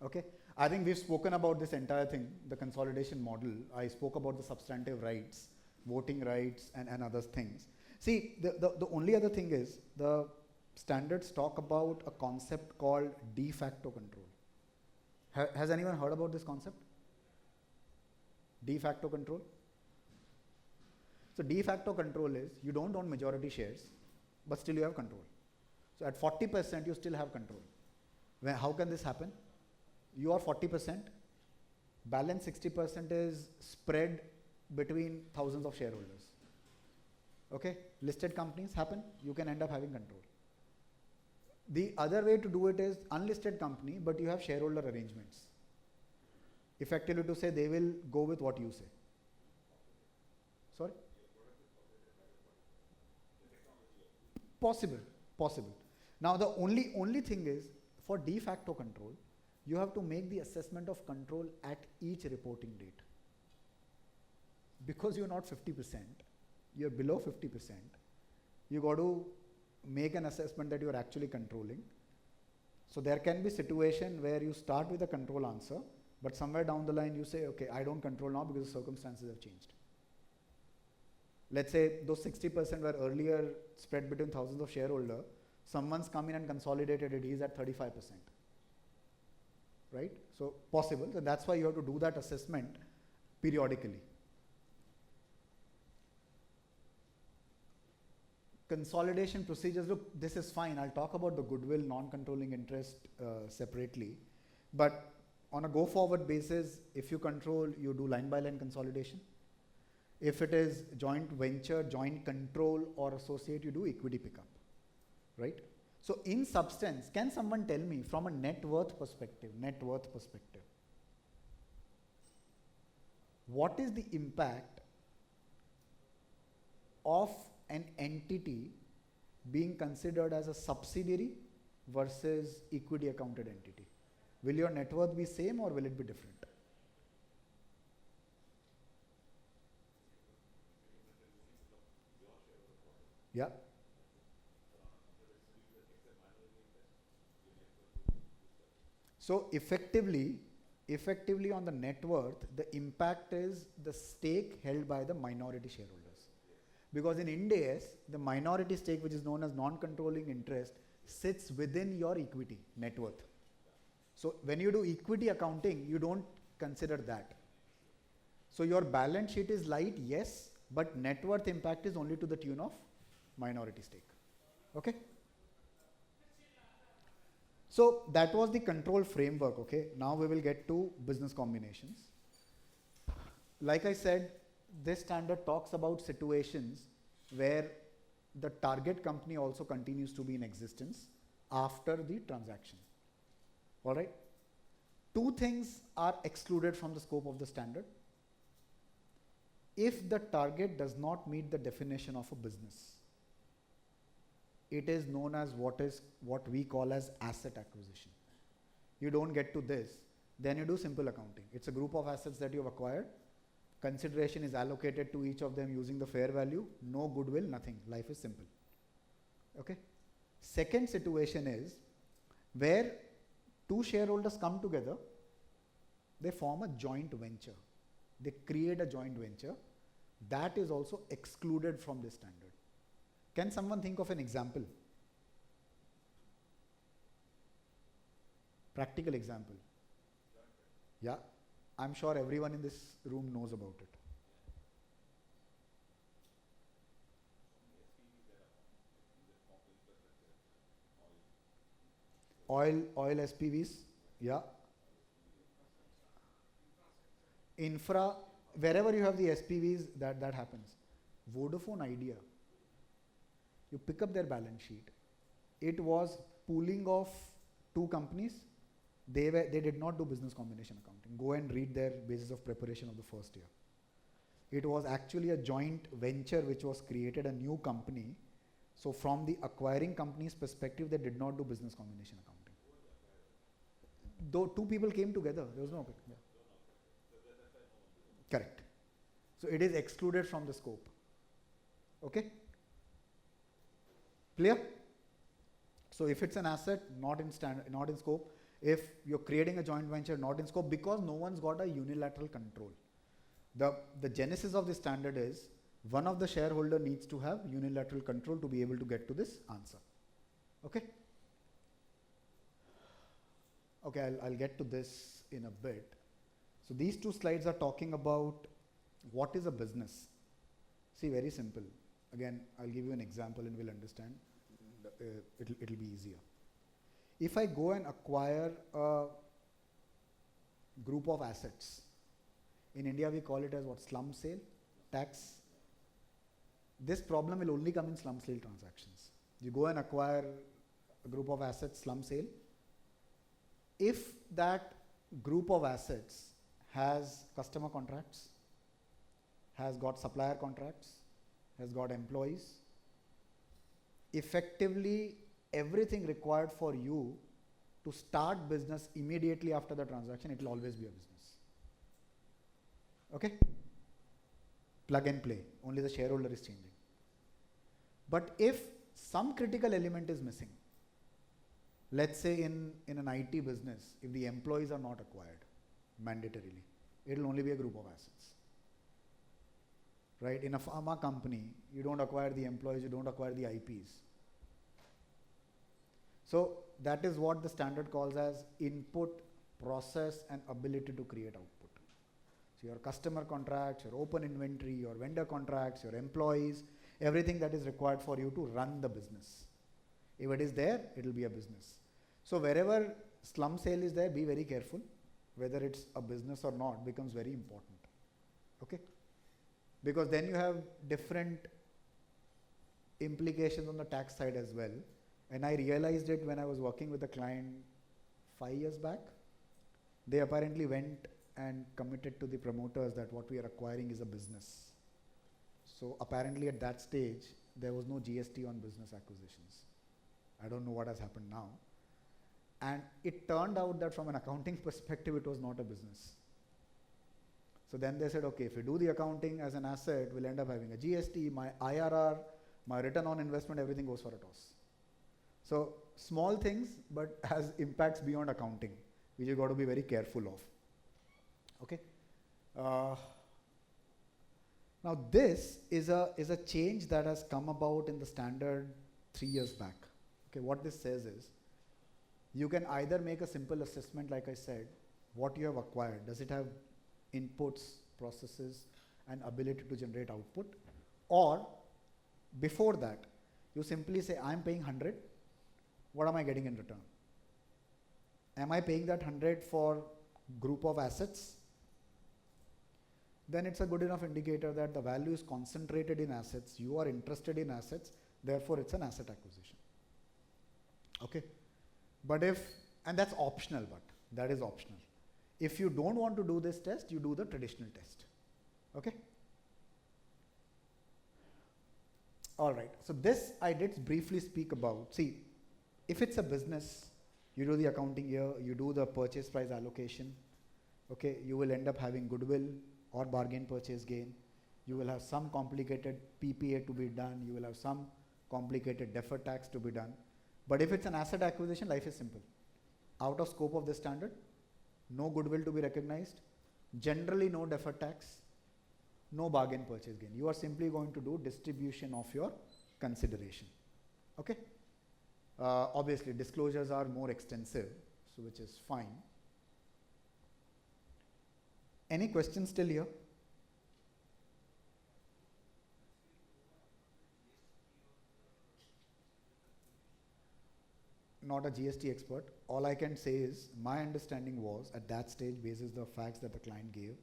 Okay, I think we've spoken about this entire thing, the consolidation model. I spoke about the substantive rights, voting rights, and other things. See, the only other thing is the standards talk about a concept called de facto control. Has anyone heard about this concept? De facto control? So de facto control is you don't own majority shares, but still you have control. So at 40% you still have control. How can this happen? You are 40%, balance 60% is spread between thousands of shareholders. Okay, listed companies happen, you can end up having control. The other way to do it is unlisted company, but you have shareholder arrangements. Effectively to say they will go with what you say. Sorry? Possible. Now the only thing is, for de facto control, you have to make the assessment of control at each reporting date. Because you're not 50%, you're below 50%, you got to make an assessment that you're actually controlling. So there can be situation where you start with a control answer, but somewhere down the line you say, okay, I don't control now because the circumstances have changed. Let's say those 60% were earlier spread between thousands of shareholders, someone's come in and consolidated it, he's at 35%. Right? So possible, so that's why you have to do that assessment periodically. Consolidation procedures, look, this is fine. I'll talk about the goodwill, non-controlling interest separately. But on a go-forward basis, if you control, you do line-by-line consolidation. If it is joint venture, joint control or associate, you do equity pickup, right? So in substance, can someone tell me from a net worth perspective, what is the impact of an entity being considered as a subsidiary versus equity accounted entity? Will your net worth be same or will it be different? Yeah. So effectively on the net worth, the impact is the stake held by the minority shareholders. Because in Ind AS, the minority stake, which is known as non-controlling interest, sits within your equity net worth. So when you do equity accounting, you don't consider that. So your balance sheet is light, yes, but net worth impact is only to the tune of minority stake. Okay? So that was the control framework, okay? Now we will get to business combinations. Like I said, this standard talks about situations where the target company also continues to be in existence after the transaction. All right? Two things are excluded from the scope of the standard. If the target does not meet the definition of a business, it is known as what we call as asset acquisition. You don't get to this, then you do simple accounting. It's a group of assets that you've acquired. Consideration is allocated to each of them using the fair value. No goodwill, nothing. Life is simple. Okay? Second situation is where two shareholders come together, they form a joint venture. They create a joint venture. That is also excluded from this standard. Can someone think of an example? Practical example. Yeah, I'm sure everyone in this room knows about it. Oil SPVs, yeah. Infra, wherever you have the SPVs, that happens. Vodafone Idea, you pick up their balance sheet. It was pooling of two companies. They did not do business combination accounting. Go and read their basis of preparation of the first year. It was actually a joint venture which was created, a new company. So from the acquiring company's perspective, they did not do business combination accounting. Though two people came together, there was no. Yeah. Correct. So it is excluded from the scope. Okay? Clear? So if it's an asset, not in scope. If you're creating a joint venture, not in scope, because no one's got a unilateral control. The genesis of this standard is one of the shareholder needs to have unilateral control to be able to get to this answer. Okay? Okay, I'll get to this in a bit. So these two slides are talking about what is a business. See, very simple. Again, I'll give you an example and we'll understand. It'll be easier. If I go and acquire a group of assets, in India we call it as what? Slum sale, tax. This problem will only come in slum sale transactions. You go and acquire a group of assets, slum sale. If that group of assets has customer contracts, has got supplier contracts, has got employees, effectively everything required for you to start business immediately after the transaction, it will always be a business. Okay? Plug and play, only the shareholder is changing. But if some critical element is missing, let's say in an IT business, if the employees are not acquired mandatorily, it will only be a group of assets. Right? In a pharma company, you don't acquire the employees, you don't acquire the IPs. So that is what the standard calls as input, process, and ability to create output. So your customer contracts, your open inventory, your vendor contracts, your employees, everything that is required for you to run the business. If it is there, it will be a business. So wherever slum sale is there, be very careful. Whether it's a business or not becomes very important. Okay? because then you have different implications on the tax side as well. And I realized it when I was working with a client 5 years back. They apparently went and committed to the promoters that what we are acquiring is a business. So apparently at that stage, there was no GST on business acquisitions. I don't know what has happened now. And it turned out that from an accounting perspective, it was not a business. So then they said, okay, if we do the accounting as an asset, we'll end up having a GST, my IRR, my return on investment, everything goes for a toss. So small things, but has impacts beyond accounting, which you got to be very careful of. Okay. Now this is a change that has come about in the standard 3 years back. Okay, what this says is, you can either make a simple assessment, like I said, what you have acquired. Does it have inputs, processes, and ability to generate output? Or before that, you simply say, I'm paying 100. What am I getting in return? Am I paying that 100 for group of assets? Then it's a good enough indicator that the value is concentrated in assets. You are interested in assets, therefore it's an asset acquisition. Okay. But and that's optional, but that is optional. If you don't want to do this test, you do the traditional test. Okay. All right. So this I did briefly speak about. See, if it's a business, you do the accounting here, you do the purchase price allocation. Okay. You will end up having goodwill or bargain purchase gain. You will have some complicated PPA to be done. You will have some complicated deferred tax to be done. But if it's an asset acquisition, life is simple. Out of scope of this standard, no goodwill to be recognized, generally no deferred tax, no bargain purchase gain. You are simply going to do distribution of your consideration. Okay? Obviously, disclosures are more extensive, so which is fine. Any questions still here? Not a GST expert. All I can say is my understanding was at that stage, basis the facts that the client gave,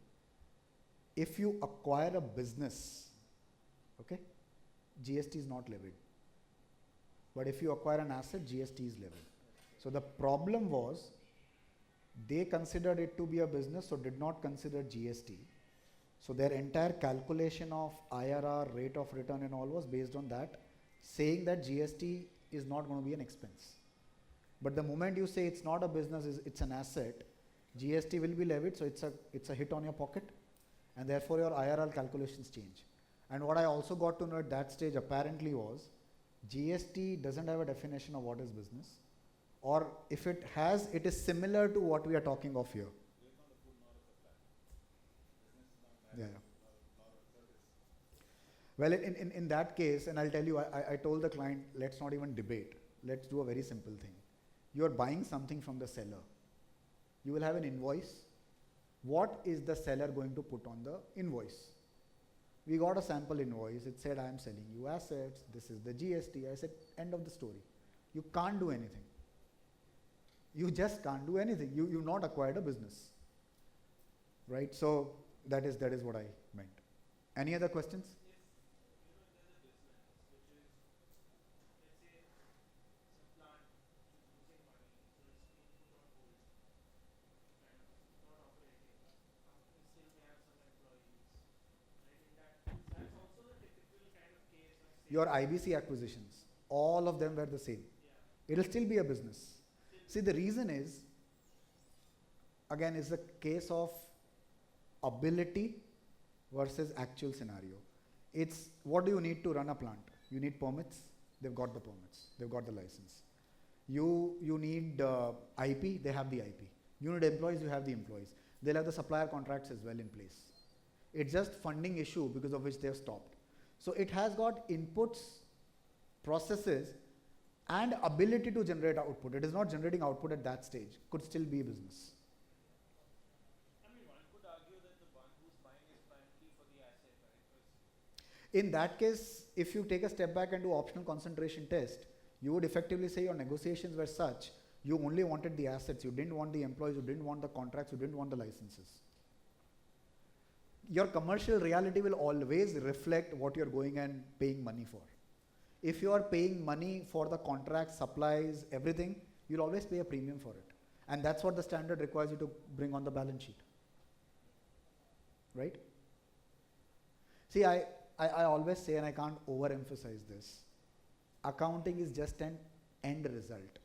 if you acquire a business, okay, GST is not levied. But if you acquire an asset, GST is levied. So the problem was they considered it to be a business, so did not consider GST. So their entire calculation of IRR, rate of return and all was based on that, saying that GST is not going to be an expense. But the moment you say it's not a business, it's an asset, GST will be levied, so it's a hit on your pocket, and therefore your IRR calculations change. And what I also got to know at that stage apparently was, GST doesn't have a definition of what is business, or if it has, it is similar to what we are talking of here. Yeah. Well, in that case, and I'll tell you, I told the client, let's not even debate. Let's do a very simple thing. You're buying something from the seller. You will have an invoice. What is the seller going to put on the invoice? We got a sample invoice. It said, I am selling you assets. This is the GST. I said, end of the story. You can't do anything. You just can't do anything. You've not acquired a business. Right? So that is what I meant. Any other questions? Your IBC acquisitions, all of them were the same. Yeah. It'll still be a business. See, the reason is, again, it's a case of ability versus actual scenario. It's what do you need to run a plant? You need permits. They've got the permits. They've got the license. You need IP. They have the IP. You need employees. You have the employees. They'll have the supplier contracts as well in place. It's just funding issue because of which they've stopped. So it has got inputs, processes, and ability to generate output. It is not generating output at that stage. Could still be business. I mean, one could argue that the one who's buying is primarily for the asset, right? In that case, if you take a step back and do optional concentration test, you would effectively say your negotiations were such, you only wanted the assets, you didn't want the employees, you didn't want the contracts, you didn't want the licenses. your commercial reality will always reflect what you're going and paying money for. If you are paying money for the contract, supplies, everything, you'll always pay a premium for it. And that's what the standard requires you to bring on the balance sheet. Right? See, I always say, and I can't overemphasize this, accounting is just an end result.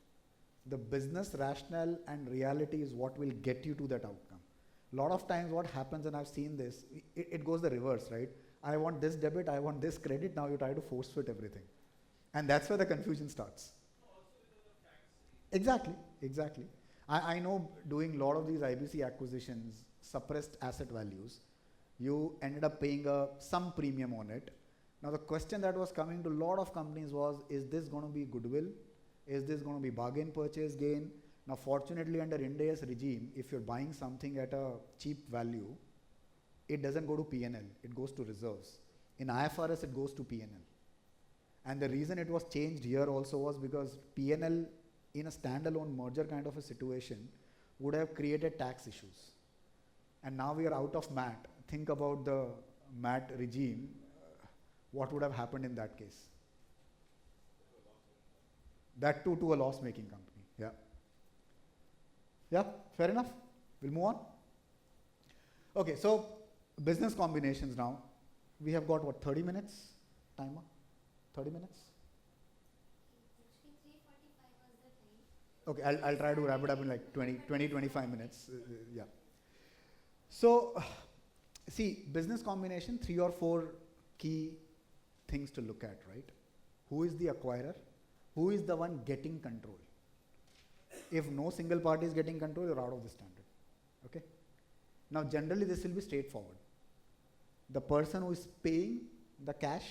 The business rationale and reality is what will get you to that outcome. A lot of times what happens, and I've seen this, it goes the reverse, right? I want this debit, I want this credit, now you try to force fit everything. And that's where the confusion starts. Exactly, exactly. I know doing a lot of these IBC acquisitions, suppressed asset values, you ended up paying some premium on it. Now the question that was coming to a lot of companies was, is this going to be goodwill? Is this going to be bargain purchase gain? Now fortunately under Ind AS regime, if you're buying something at a cheap value, it doesn't go to P&L, it goes to reserves. In IFRS it goes to P&L. And the reason it was changed here also was because P&L in a standalone merger kind of a situation would have created tax issues. And now we are out of MAT. Think about the MAT regime, what would have happened in that case? That too to a loss-making company, yeah. Yeah, fair enough. We'll move on. Okay, so business combinations now. We have got what, 30 minutes timer? 30 minutes? Okay, I'll try to wrap it up in like 25 minutes. Yeah. So, see, business combination, 3 or 4 key things to look at, right? Who is the acquirer? Who is the one getting control? If no single party is getting control, you're out of the standard. Okay? Now, generally, this will be straightforward. The person who is paying the cash,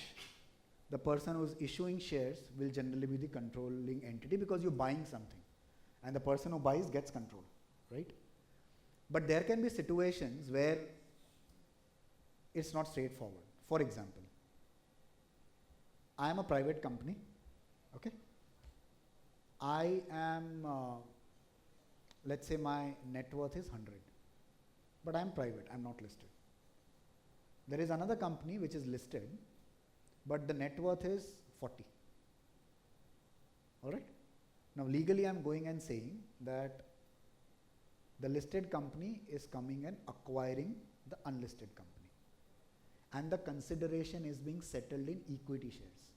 the person who is issuing shares will generally be the controlling entity because you're buying something. And the person who buys gets control, right? But there can be situations where it's not straightforward. For example, I am a private company, okay? I am, let's say my net worth is 100, but I'm private, I'm not listed. There is another company which is listed, but the net worth is 40, all right? Now legally I'm going and saying that the listed company is coming and acquiring the unlisted company, and the consideration is being settled in equity shares.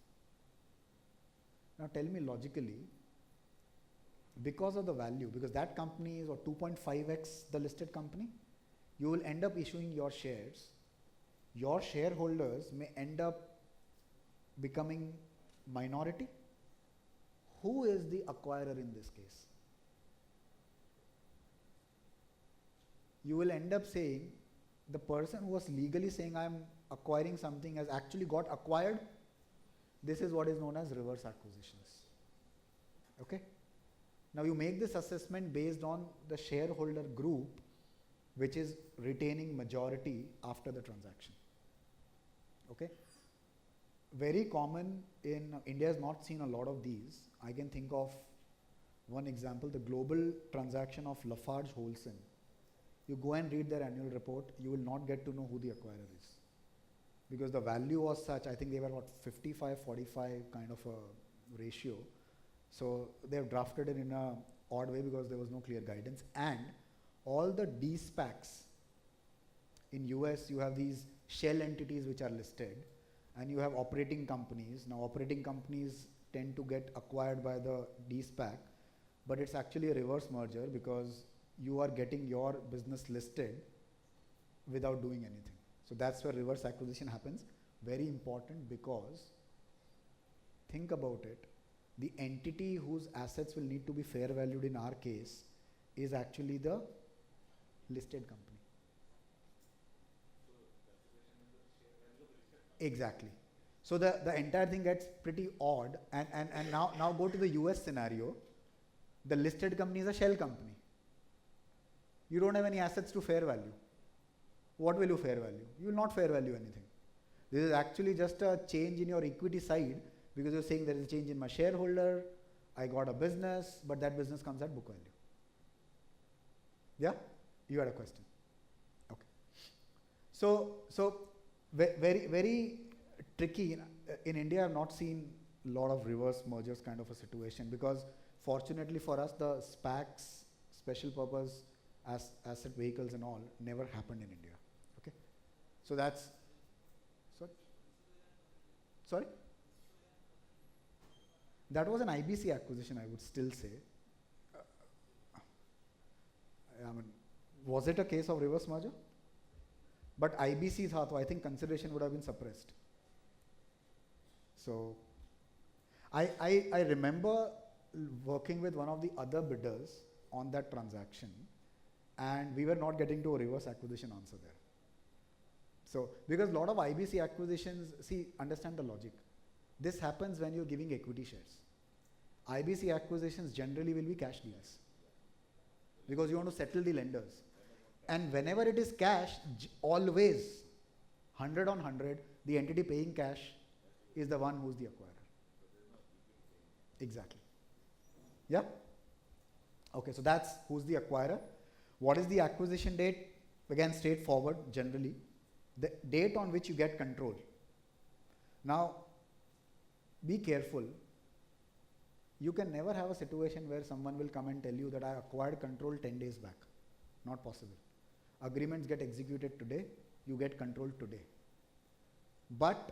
Now tell me logically, because of the value, because that company is 2.5x the listed company, you will end up issuing your shares. Your shareholders may end up becoming minority. Who is the acquirer in this case? You will end up saying the person who was legally saying I'm acquiring something has actually got acquired. This is what is known as reverse acquisitions. Okay? Now you make this assessment based on the shareholder group which is retaining majority after the transaction. Okay? Very common in India has not seen a lot of these. I can think of one example, the global transaction of Lafarge Holcim. You go and read their annual report, you will not get to know who the acquirer is. Because the value was such, I think they were what, 55-45 kind of a ratio. So they have drafted it in a odd way because there was no clear guidance. And all the D-SPACs in US, you have these shell entities which are listed, and you have operating companies. Now operating companies tend to get acquired by the D-SPAC, but it's actually a reverse merger because you are getting your business listed without doing anything. So that's where reverse acquisition happens. Very important because think about it. The entity whose assets will need to be fair valued in our case is actually the listed company. Exactly. So the entire thing gets pretty odd, and now go to the US scenario. The listed company is a shell company. You don't have any assets to fair value. What will you fair value? You will not fair value anything. This is actually just a change in your equity side because you're saying there is a change in my shareholder, I got a business, but that business comes at book value. Yeah? You had a question. Okay. Very, very tricky. In India, I've not seen a lot of reverse mergers kind of a situation, because fortunately for us, the SPACs, special purpose asset vehicles and all, never happened in India. Okay, so that's sorry. That was an IBC acquisition, I would still say. I mean, was it a case of reverse merger? But IBC tha, so I think consideration would have been suppressed. So, I remember working with one of the other bidders on that transaction, and we were not getting to a reverse acquisition answer there. So, because a lot of IBC acquisitions, see, understand the logic. This happens when you're giving equity shares. IBC acquisitions generally will be cash deals, because you want to settle the lenders. And whenever it is cash, always 100 on 100, the entity paying cash is the one who's the acquirer. Exactly. Yeah? Okay, so that's who's the acquirer. What is the acquisition date? Again, straightforward, generally. The date on which you get control. Now, be careful. You can never have a situation where someone will come and tell you that I acquired control 10 days back. Not possible. Agreements get executed today, you get control today. But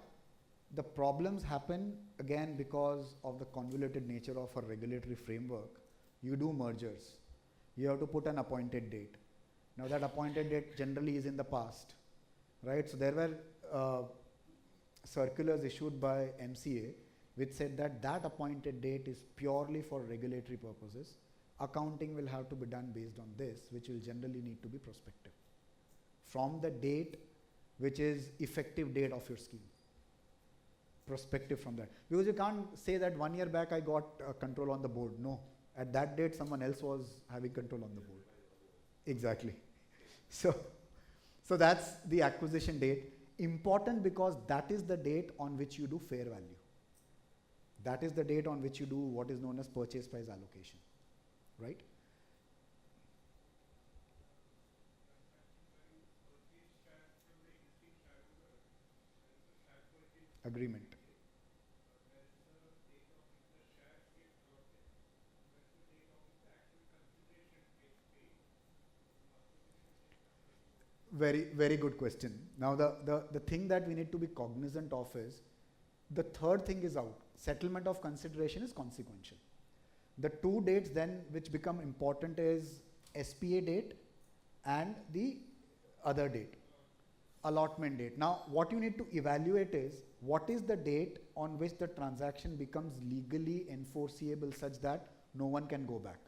the problems happen again because of the convoluted nature of a regulatory framework. You do mergers. You have to put an appointed date. Now that appointed date generally is in the past, right? So there were circulars issued by MCA which said that that appointed date is purely for regulatory purposes. Accounting will have to be done based on this, which will generally need to be prospective. From the date which is effective date of your scheme. Prospective from that. Because you can't say that 1 year back I got control on the board. No. At that date someone else was having control on the board. Exactly. So that's the acquisition date. Important because that is the date on which you do fair value. That is the date on which you do what is known as purchase price allocation. Right? Agreement. Very, very good question. Now the thing that we need to be cognizant of is, the third thing is out. Settlement of consideration is consequential. The two dates then which become important is SPA date and the other date, allotment date. Now what you need to evaluate is, what is the date on which the transaction becomes legally enforceable such that no one can go back.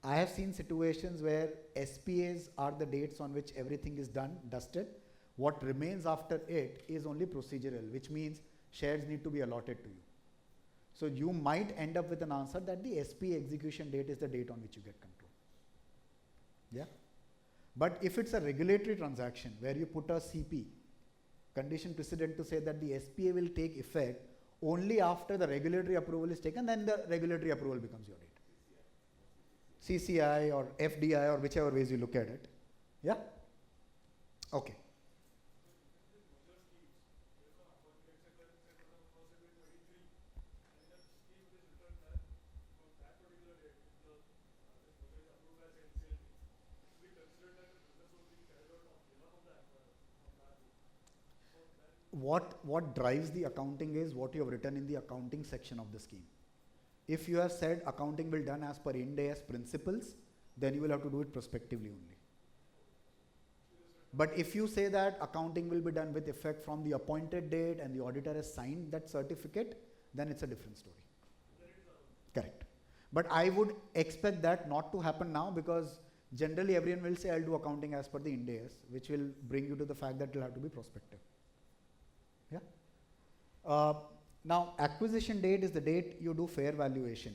I have seen situations where SPAs are the dates on which everything is done, dusted. What remains after it is only procedural, which means shares need to be allotted to you. So you might end up with an answer that the SPA execution date is the date on which you get control. Yeah? But if it's a regulatory transaction where you put a CP, condition precedent, to say that the SPA will take effect only after the regulatory approval is taken, then the regulatory approval becomes your date. CCI or FDI or whichever ways you look at it. Yeah? Okay. What drives the accounting is what you have written in the accounting section of the scheme. If you have said accounting will be done as per Ind AS principles, then you will have to do it prospectively only. But if you say that accounting will be done with effect from the appointed date and the auditor has signed that certificate, then it's a different story. Correct. But I would expect that not to happen now, because generally everyone will say I'll do accounting as per the Ind AS, which will bring you to the fact that it will have to be prospective. Yeah. Now, acquisition date is the date you do fair valuation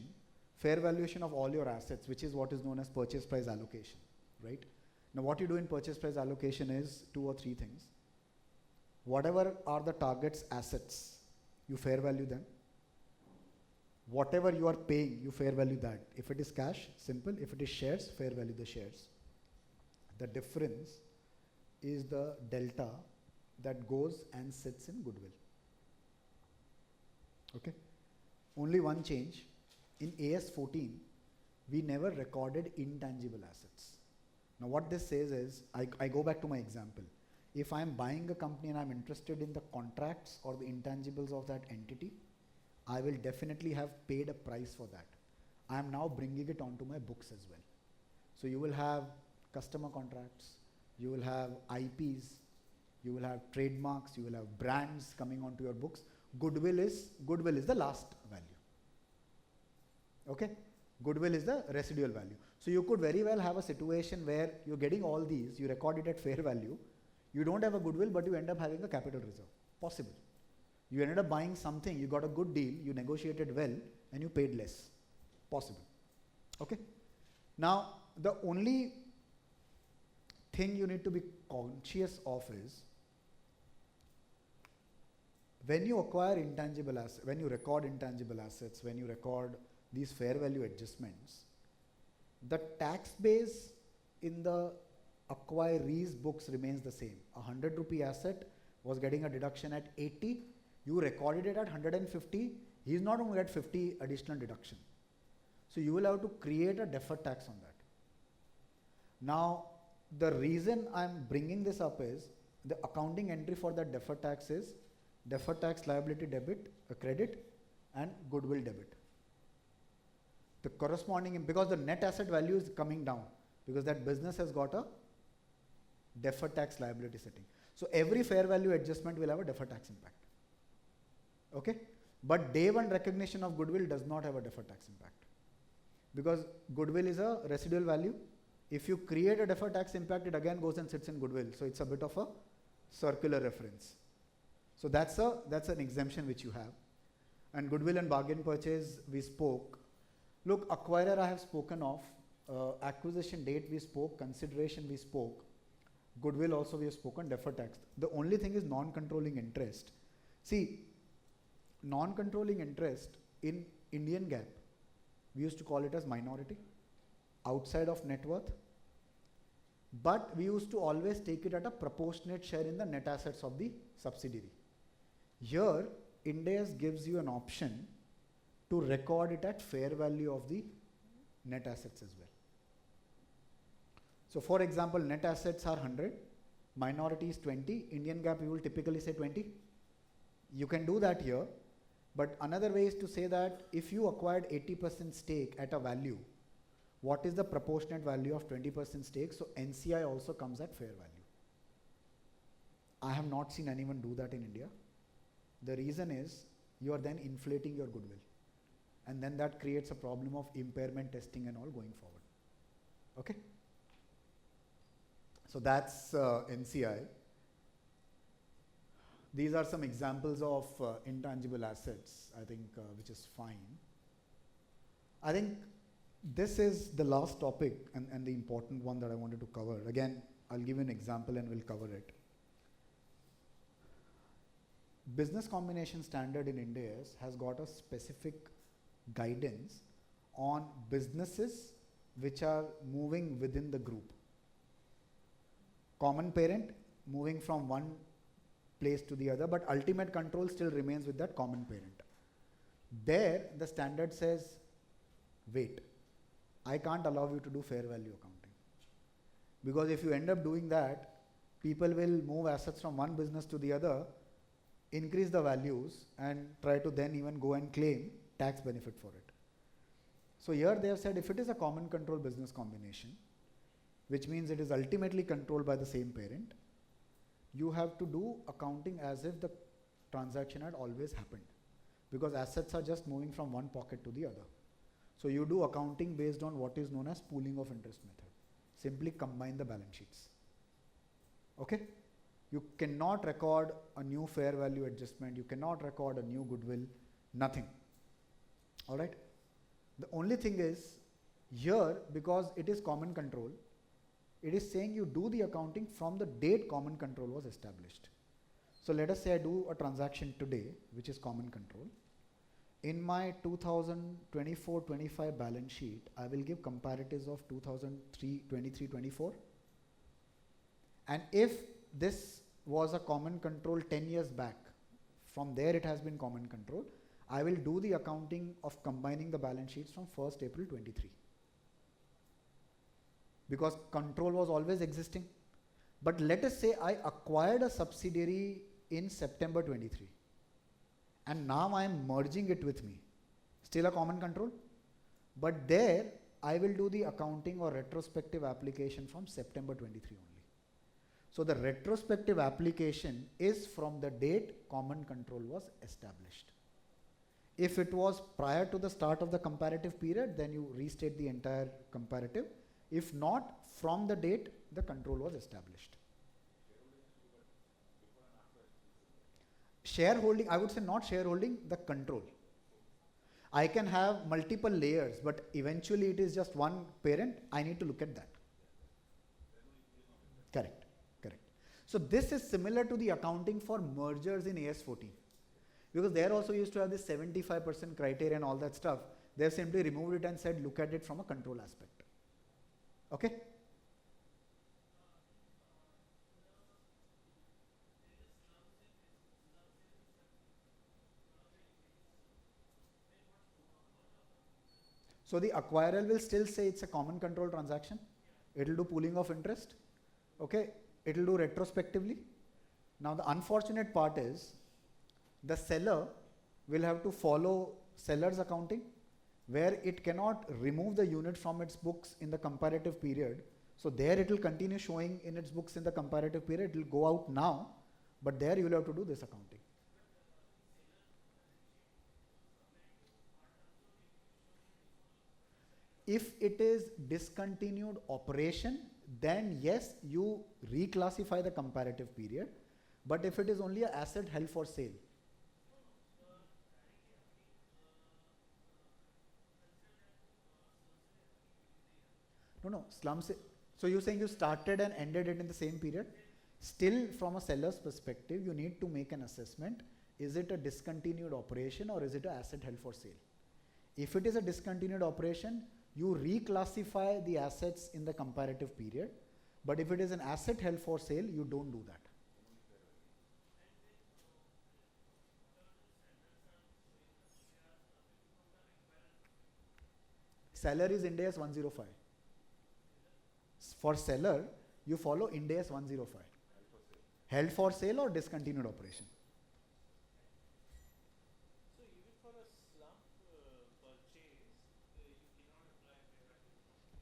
of all your assets, which is what is known as purchase price allocation, right? Now, what you do in purchase price allocation is 2 or 3 things. Whatever are the target's assets, you fair value them. Whatever you are paying, you fair value that. If it is cash, simple. If it is shares, fair value the shares. The difference is the delta that goes and sits in goodwill. Okay? Only one change. In AS 14, we never recorded intangible assets. Now what this says is, I go back to my example. If I'm buying a company and I'm interested in the contracts or the intangibles of that entity, I will definitely have paid a price for that. I am now bringing it onto my books as well. So you will have customer contracts, you will have IPs, you will have trademarks, you will have brands coming onto your books. Goodwill is the last value. Okay? Goodwill is the residual value. So you could very well have a situation where you're getting all these, you record it at fair value, you don't have a goodwill, but you end up having a capital reserve. Possible. You ended up buying something, you got a good deal, you negotiated well, and you paid less. Possible. Okay? Now, the only thing you need to be conscious of is, when you acquire intangible assets, when you record intangible assets, when you record these fair value adjustments, the tax base in the acquiree's books remains the same. A 100 rupee asset was getting a deduction at 80, you recorded it at 150, he is not going to get 50 additional deduction. So you will have to create a deferred tax on that. Now, the reason I'm bringing this up is, the accounting entry for that deferred tax is deferred tax liability debit, a credit, and goodwill debit. The corresponding, because the net asset value is coming down, because that business has got a deferred tax liability setting. So every fair value adjustment will have a deferred tax impact. Okay? But day one recognition of goodwill does not have a deferred tax impact. Because goodwill is a residual value. If you create a deferred tax impact, it again goes and sits in goodwill. So it's a bit of a circular reference. So that's an exemption which you have. And goodwill and bargain purchase, we spoke. Look, acquirer I have spoken of. Acquisition date we spoke. Consideration we spoke. Goodwill also we have spoken. Deferred tax. The only thing is non-controlling interest. See, non-controlling interest in Indian GAAP, we used to call it as minority, outside of net worth. But we used to always take it at a proportionate share in the net assets of the subsidiary. Here, Ind AS gives you an option to record it at fair value of the net assets as well. So for example, net assets are 100, minority is 20, Indian GAAP we will typically say 20. You can do that here, but another way is to say that if you acquired 80% stake at a value, what is the proportionate value of 20% stake? So NCI also comes at fair value. I have not seen anyone do that in India. The reason is you are then inflating your goodwill. And then that creates a problem of impairment testing and all going forward. Okay? So that's NCI. These are some examples of intangible assets, I think, which is fine. I think this is the last topic and the important one that I wanted to cover. Again, I'll give you an example and we'll cover it. Business combination standard in Ind AS has got a specific guidance on businesses which are moving within the group. Common parent moving from one place to the other, but ultimate control still remains with that common parent. There, the standard says, wait, I can't allow you to do fair value accounting. Because if you end up doing that, people will move assets from one business to the other, increase the values, and try to then even go and claim tax benefit for it. So here they have said if it is a common control business combination, which means it is ultimately controlled by the same parent, you have to do accounting as if the transaction had always happened, because assets are just moving from one pocket to the other. So you do accounting based on what is known as pooling of interest method. Simply combine the balance sheets. Okay? You cannot record a new fair value adjustment, you cannot record a new goodwill, nothing. Alright? The only thing is, here, because it is common control, it is saying you do the accounting from the date common control was established. So let us say I do a transaction today, which is common control. In my 2024-25 balance sheet, I will give comparatives of 2023-24. And if this was a common control 10 years back, from there it has been common control, I will do the accounting of combining the balance sheets from 1st April 23. Because control was always existing. But let us say I acquired a subsidiary in September 23. And now I am merging it with me. Still a common control? But there I will do the accounting or retrospective application from September 23 only. So the retrospective application is from the date common control was established. If it was prior to the start of the comparative period, then you restate the entire comparative. If not, from the date the control was established. Shareholding, I would say not shareholding, the control. I can have multiple layers, but eventually it is just one parent. I need to look at that. Correct, correct. So this is similar to the accounting for mergers in AS 14. Because there also used to have this 75% criteria and all that stuff. They have simply removed it and said, look at it from a control aspect. Okay? So the acquirer will still say it's a common control transaction. It will do pooling of interest. Okay? It will do retrospectively. Now the unfortunate part is the seller will have to follow seller's accounting, where it cannot remove the unit from its books in the comparative period. So there it will continue showing in its books in the comparative period. It will go out now, but there you will have to do this accounting. If it is discontinued operation, then yes, you reclassify the comparative period. But if it is only an asset held for sale, no, slums. So you're saying you started and ended it in the same period? Still, from a seller's perspective, you need to make an assessment. Is it a discontinued operation or is it an asset held for sale? If it is a discontinued operation, you reclassify the assets in the comparative period. But if it is an asset held for sale, you don't do that. Seller is Ind AS 105. For seller, you follow Ind AS 105. Held for sale or discontinued operation. So even for a slump purchase, you cannot apply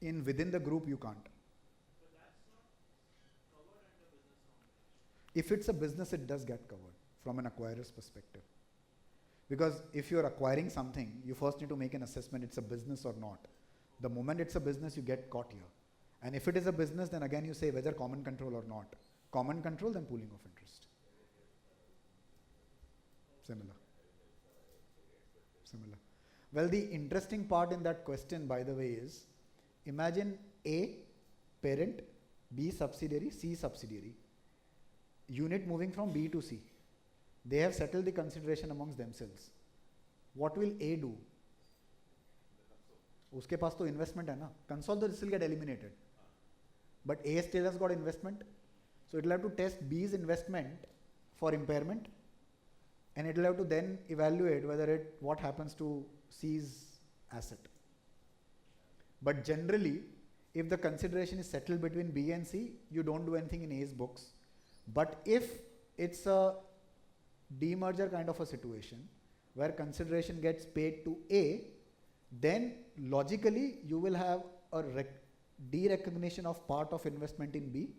fair value. Within the group, you can't. But that's not covered under business combination. If it's a business, it does get covered from an acquirer's perspective. Because if you're acquiring something, you first need to make an assessment it's a business or not. The moment it's a business, you get caught here. And if it is a business, then again you say whether common control or not. Common control, then pooling of interest. Similar. Similar. Well, the interesting part in that question, by the way, is imagine A, parent, B, subsidiary, C, subsidiary. Unit moving from B to C. They have settled the consideration amongst themselves. What will A do? उसके पास तो investment है ना. Consol will still get eliminated. But A still has got investment. So it will have to test B's investment for impairment. And it will have to then evaluate whether what happens to C's asset. But generally, if the consideration is settled between B and C, you don't do anything in A's books. But if it's a demerger kind of a situation where consideration gets paid to A, then logically you will have a derecognition of part of investment in B,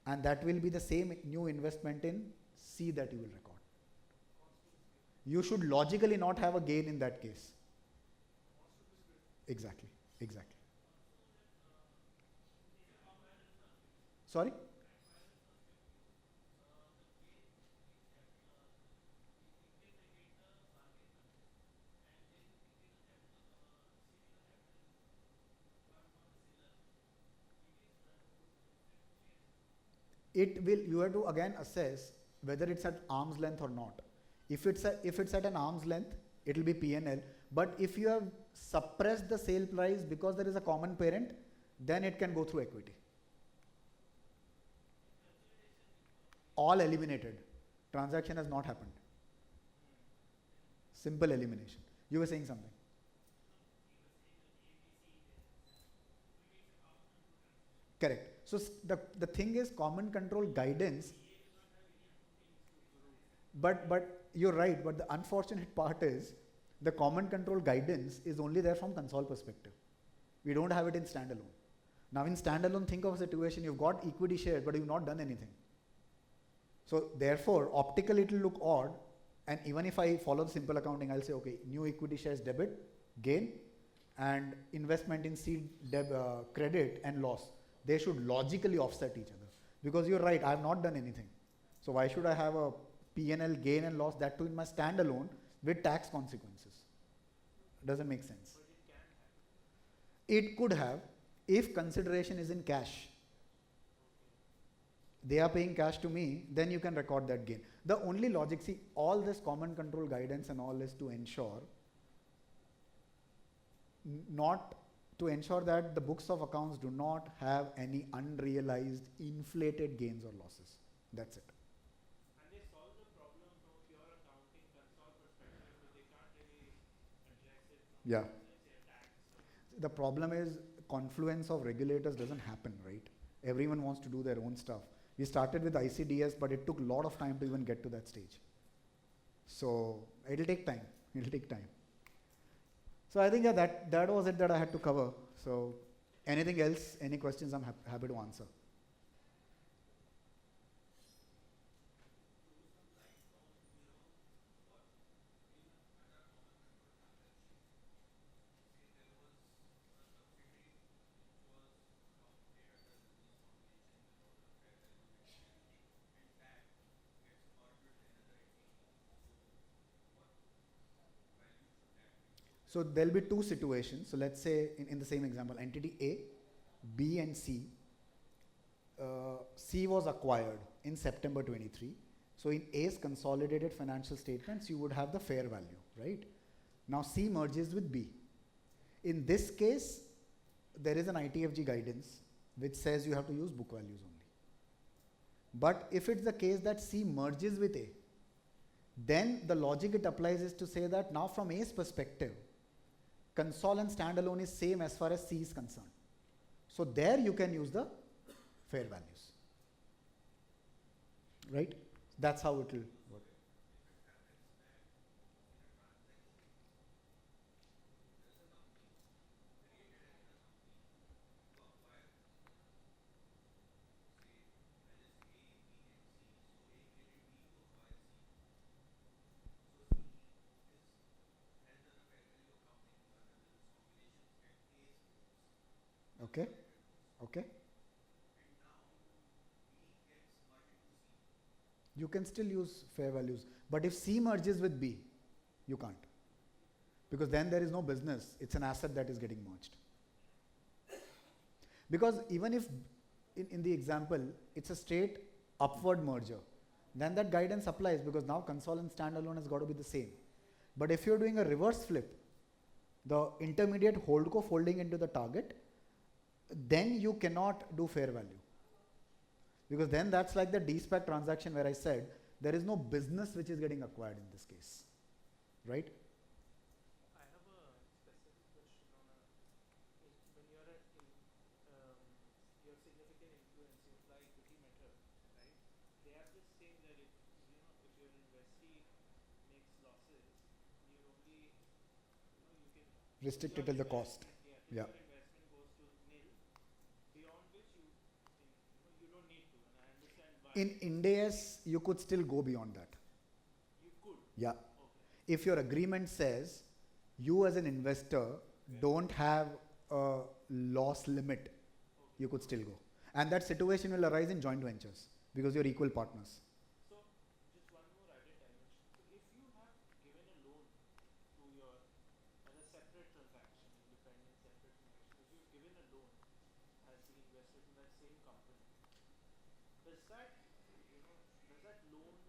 and that will be the same new investment in C that you will record. You should logically not have a gain in that case. Exactly, exactly. Sorry? It will, you have to again assess whether it's at arm's length or not. If it's at an arm's length, it will be P&L. But if you have suppressed the sale price because there is a common parent, then it can go through equity. all eliminated. Transaction has not happened. Simple elimination. You were saying something. Correct. So the thing is common control guidance. But you're right, but the unfortunate part is the common control guidance is only there from console perspective. We don't have it in standalone. Now in standalone, think of a situation, you've got equity shares, but you've not done anything. So therefore, optically it will look odd, and even if I follow the simple accounting, I'll say, okay, new equity shares debit, gain, and investment in seed credit and loss. They should logically offset each other. Because you're right, I have not done anything. So why should I have a P&L gain and loss, that too in my standalone with tax consequences? Doesn't make sense. It could have if consideration is in cash. They are paying cash to me, then you can record that gain. The only logic, see, all this common control guidance and all is to ensure, not to ensure that the books of accounts do not have any unrealized inflated gains or losses. That's it. And they solve the problem from a pure accounting console perspective, but they can't really address it from, Yeah. let's say, a tax. The problem is confluence of regulators doesn't happen, right? Everyone wants to do their own stuff. We started with ICDS, but it took a lot of time to even get to that stage. So it'll take time. It'll take time. So I think that was it that I had to cover. So anything else, any questions, I'm happy to answer. So there'll be two situations. So let's say in the same example, entity A, B and C. C was acquired in September 23. So in A's consolidated financial statements, you would have the fair value, right? Now C merges with B. In this case, there is an ITFG guidance which says you have to use book values only. But if it's the case that C merges with A, then the logic it applies is to say that now from A's perspective, console and standalone is same as far as C is concerned. So there you can use the fair values. Right? That's how it will work. Okay? Okay? You can still use fair values. But if C merges with B, you can't. Because then there is no business. It's an asset that is getting merged. Because even if, in the example, it's a straight upward merger, then that guidance applies because now console and standalone has got to be the same. But if you're doing a reverse flip, the intermediate holdco folding into the target, then you cannot do fair value. Because then that's like the de-SPAC transaction where I said there is no business which is getting acquired in this case. Right? I have a specific question on when you're your significant influence, you apply equity method, right? They have this thing that if your investee makes losses, you only you can Restrict it till the cost. Yeah. Yeah. Your investment goes to nil, beyond which you don't need to, and I understand why. In Ind AS, you could still go beyond that. You could. Yeah. Okay. If your agreement says you as an investor don't have a loss limit, you could still go. And that situation will arise in joint ventures because you're equal partners. So, just one more added dimension. So, if you have given a loan to your, as a separate transaction, independent separate transaction, if you've given a loan as the investor to that same company, does that loan's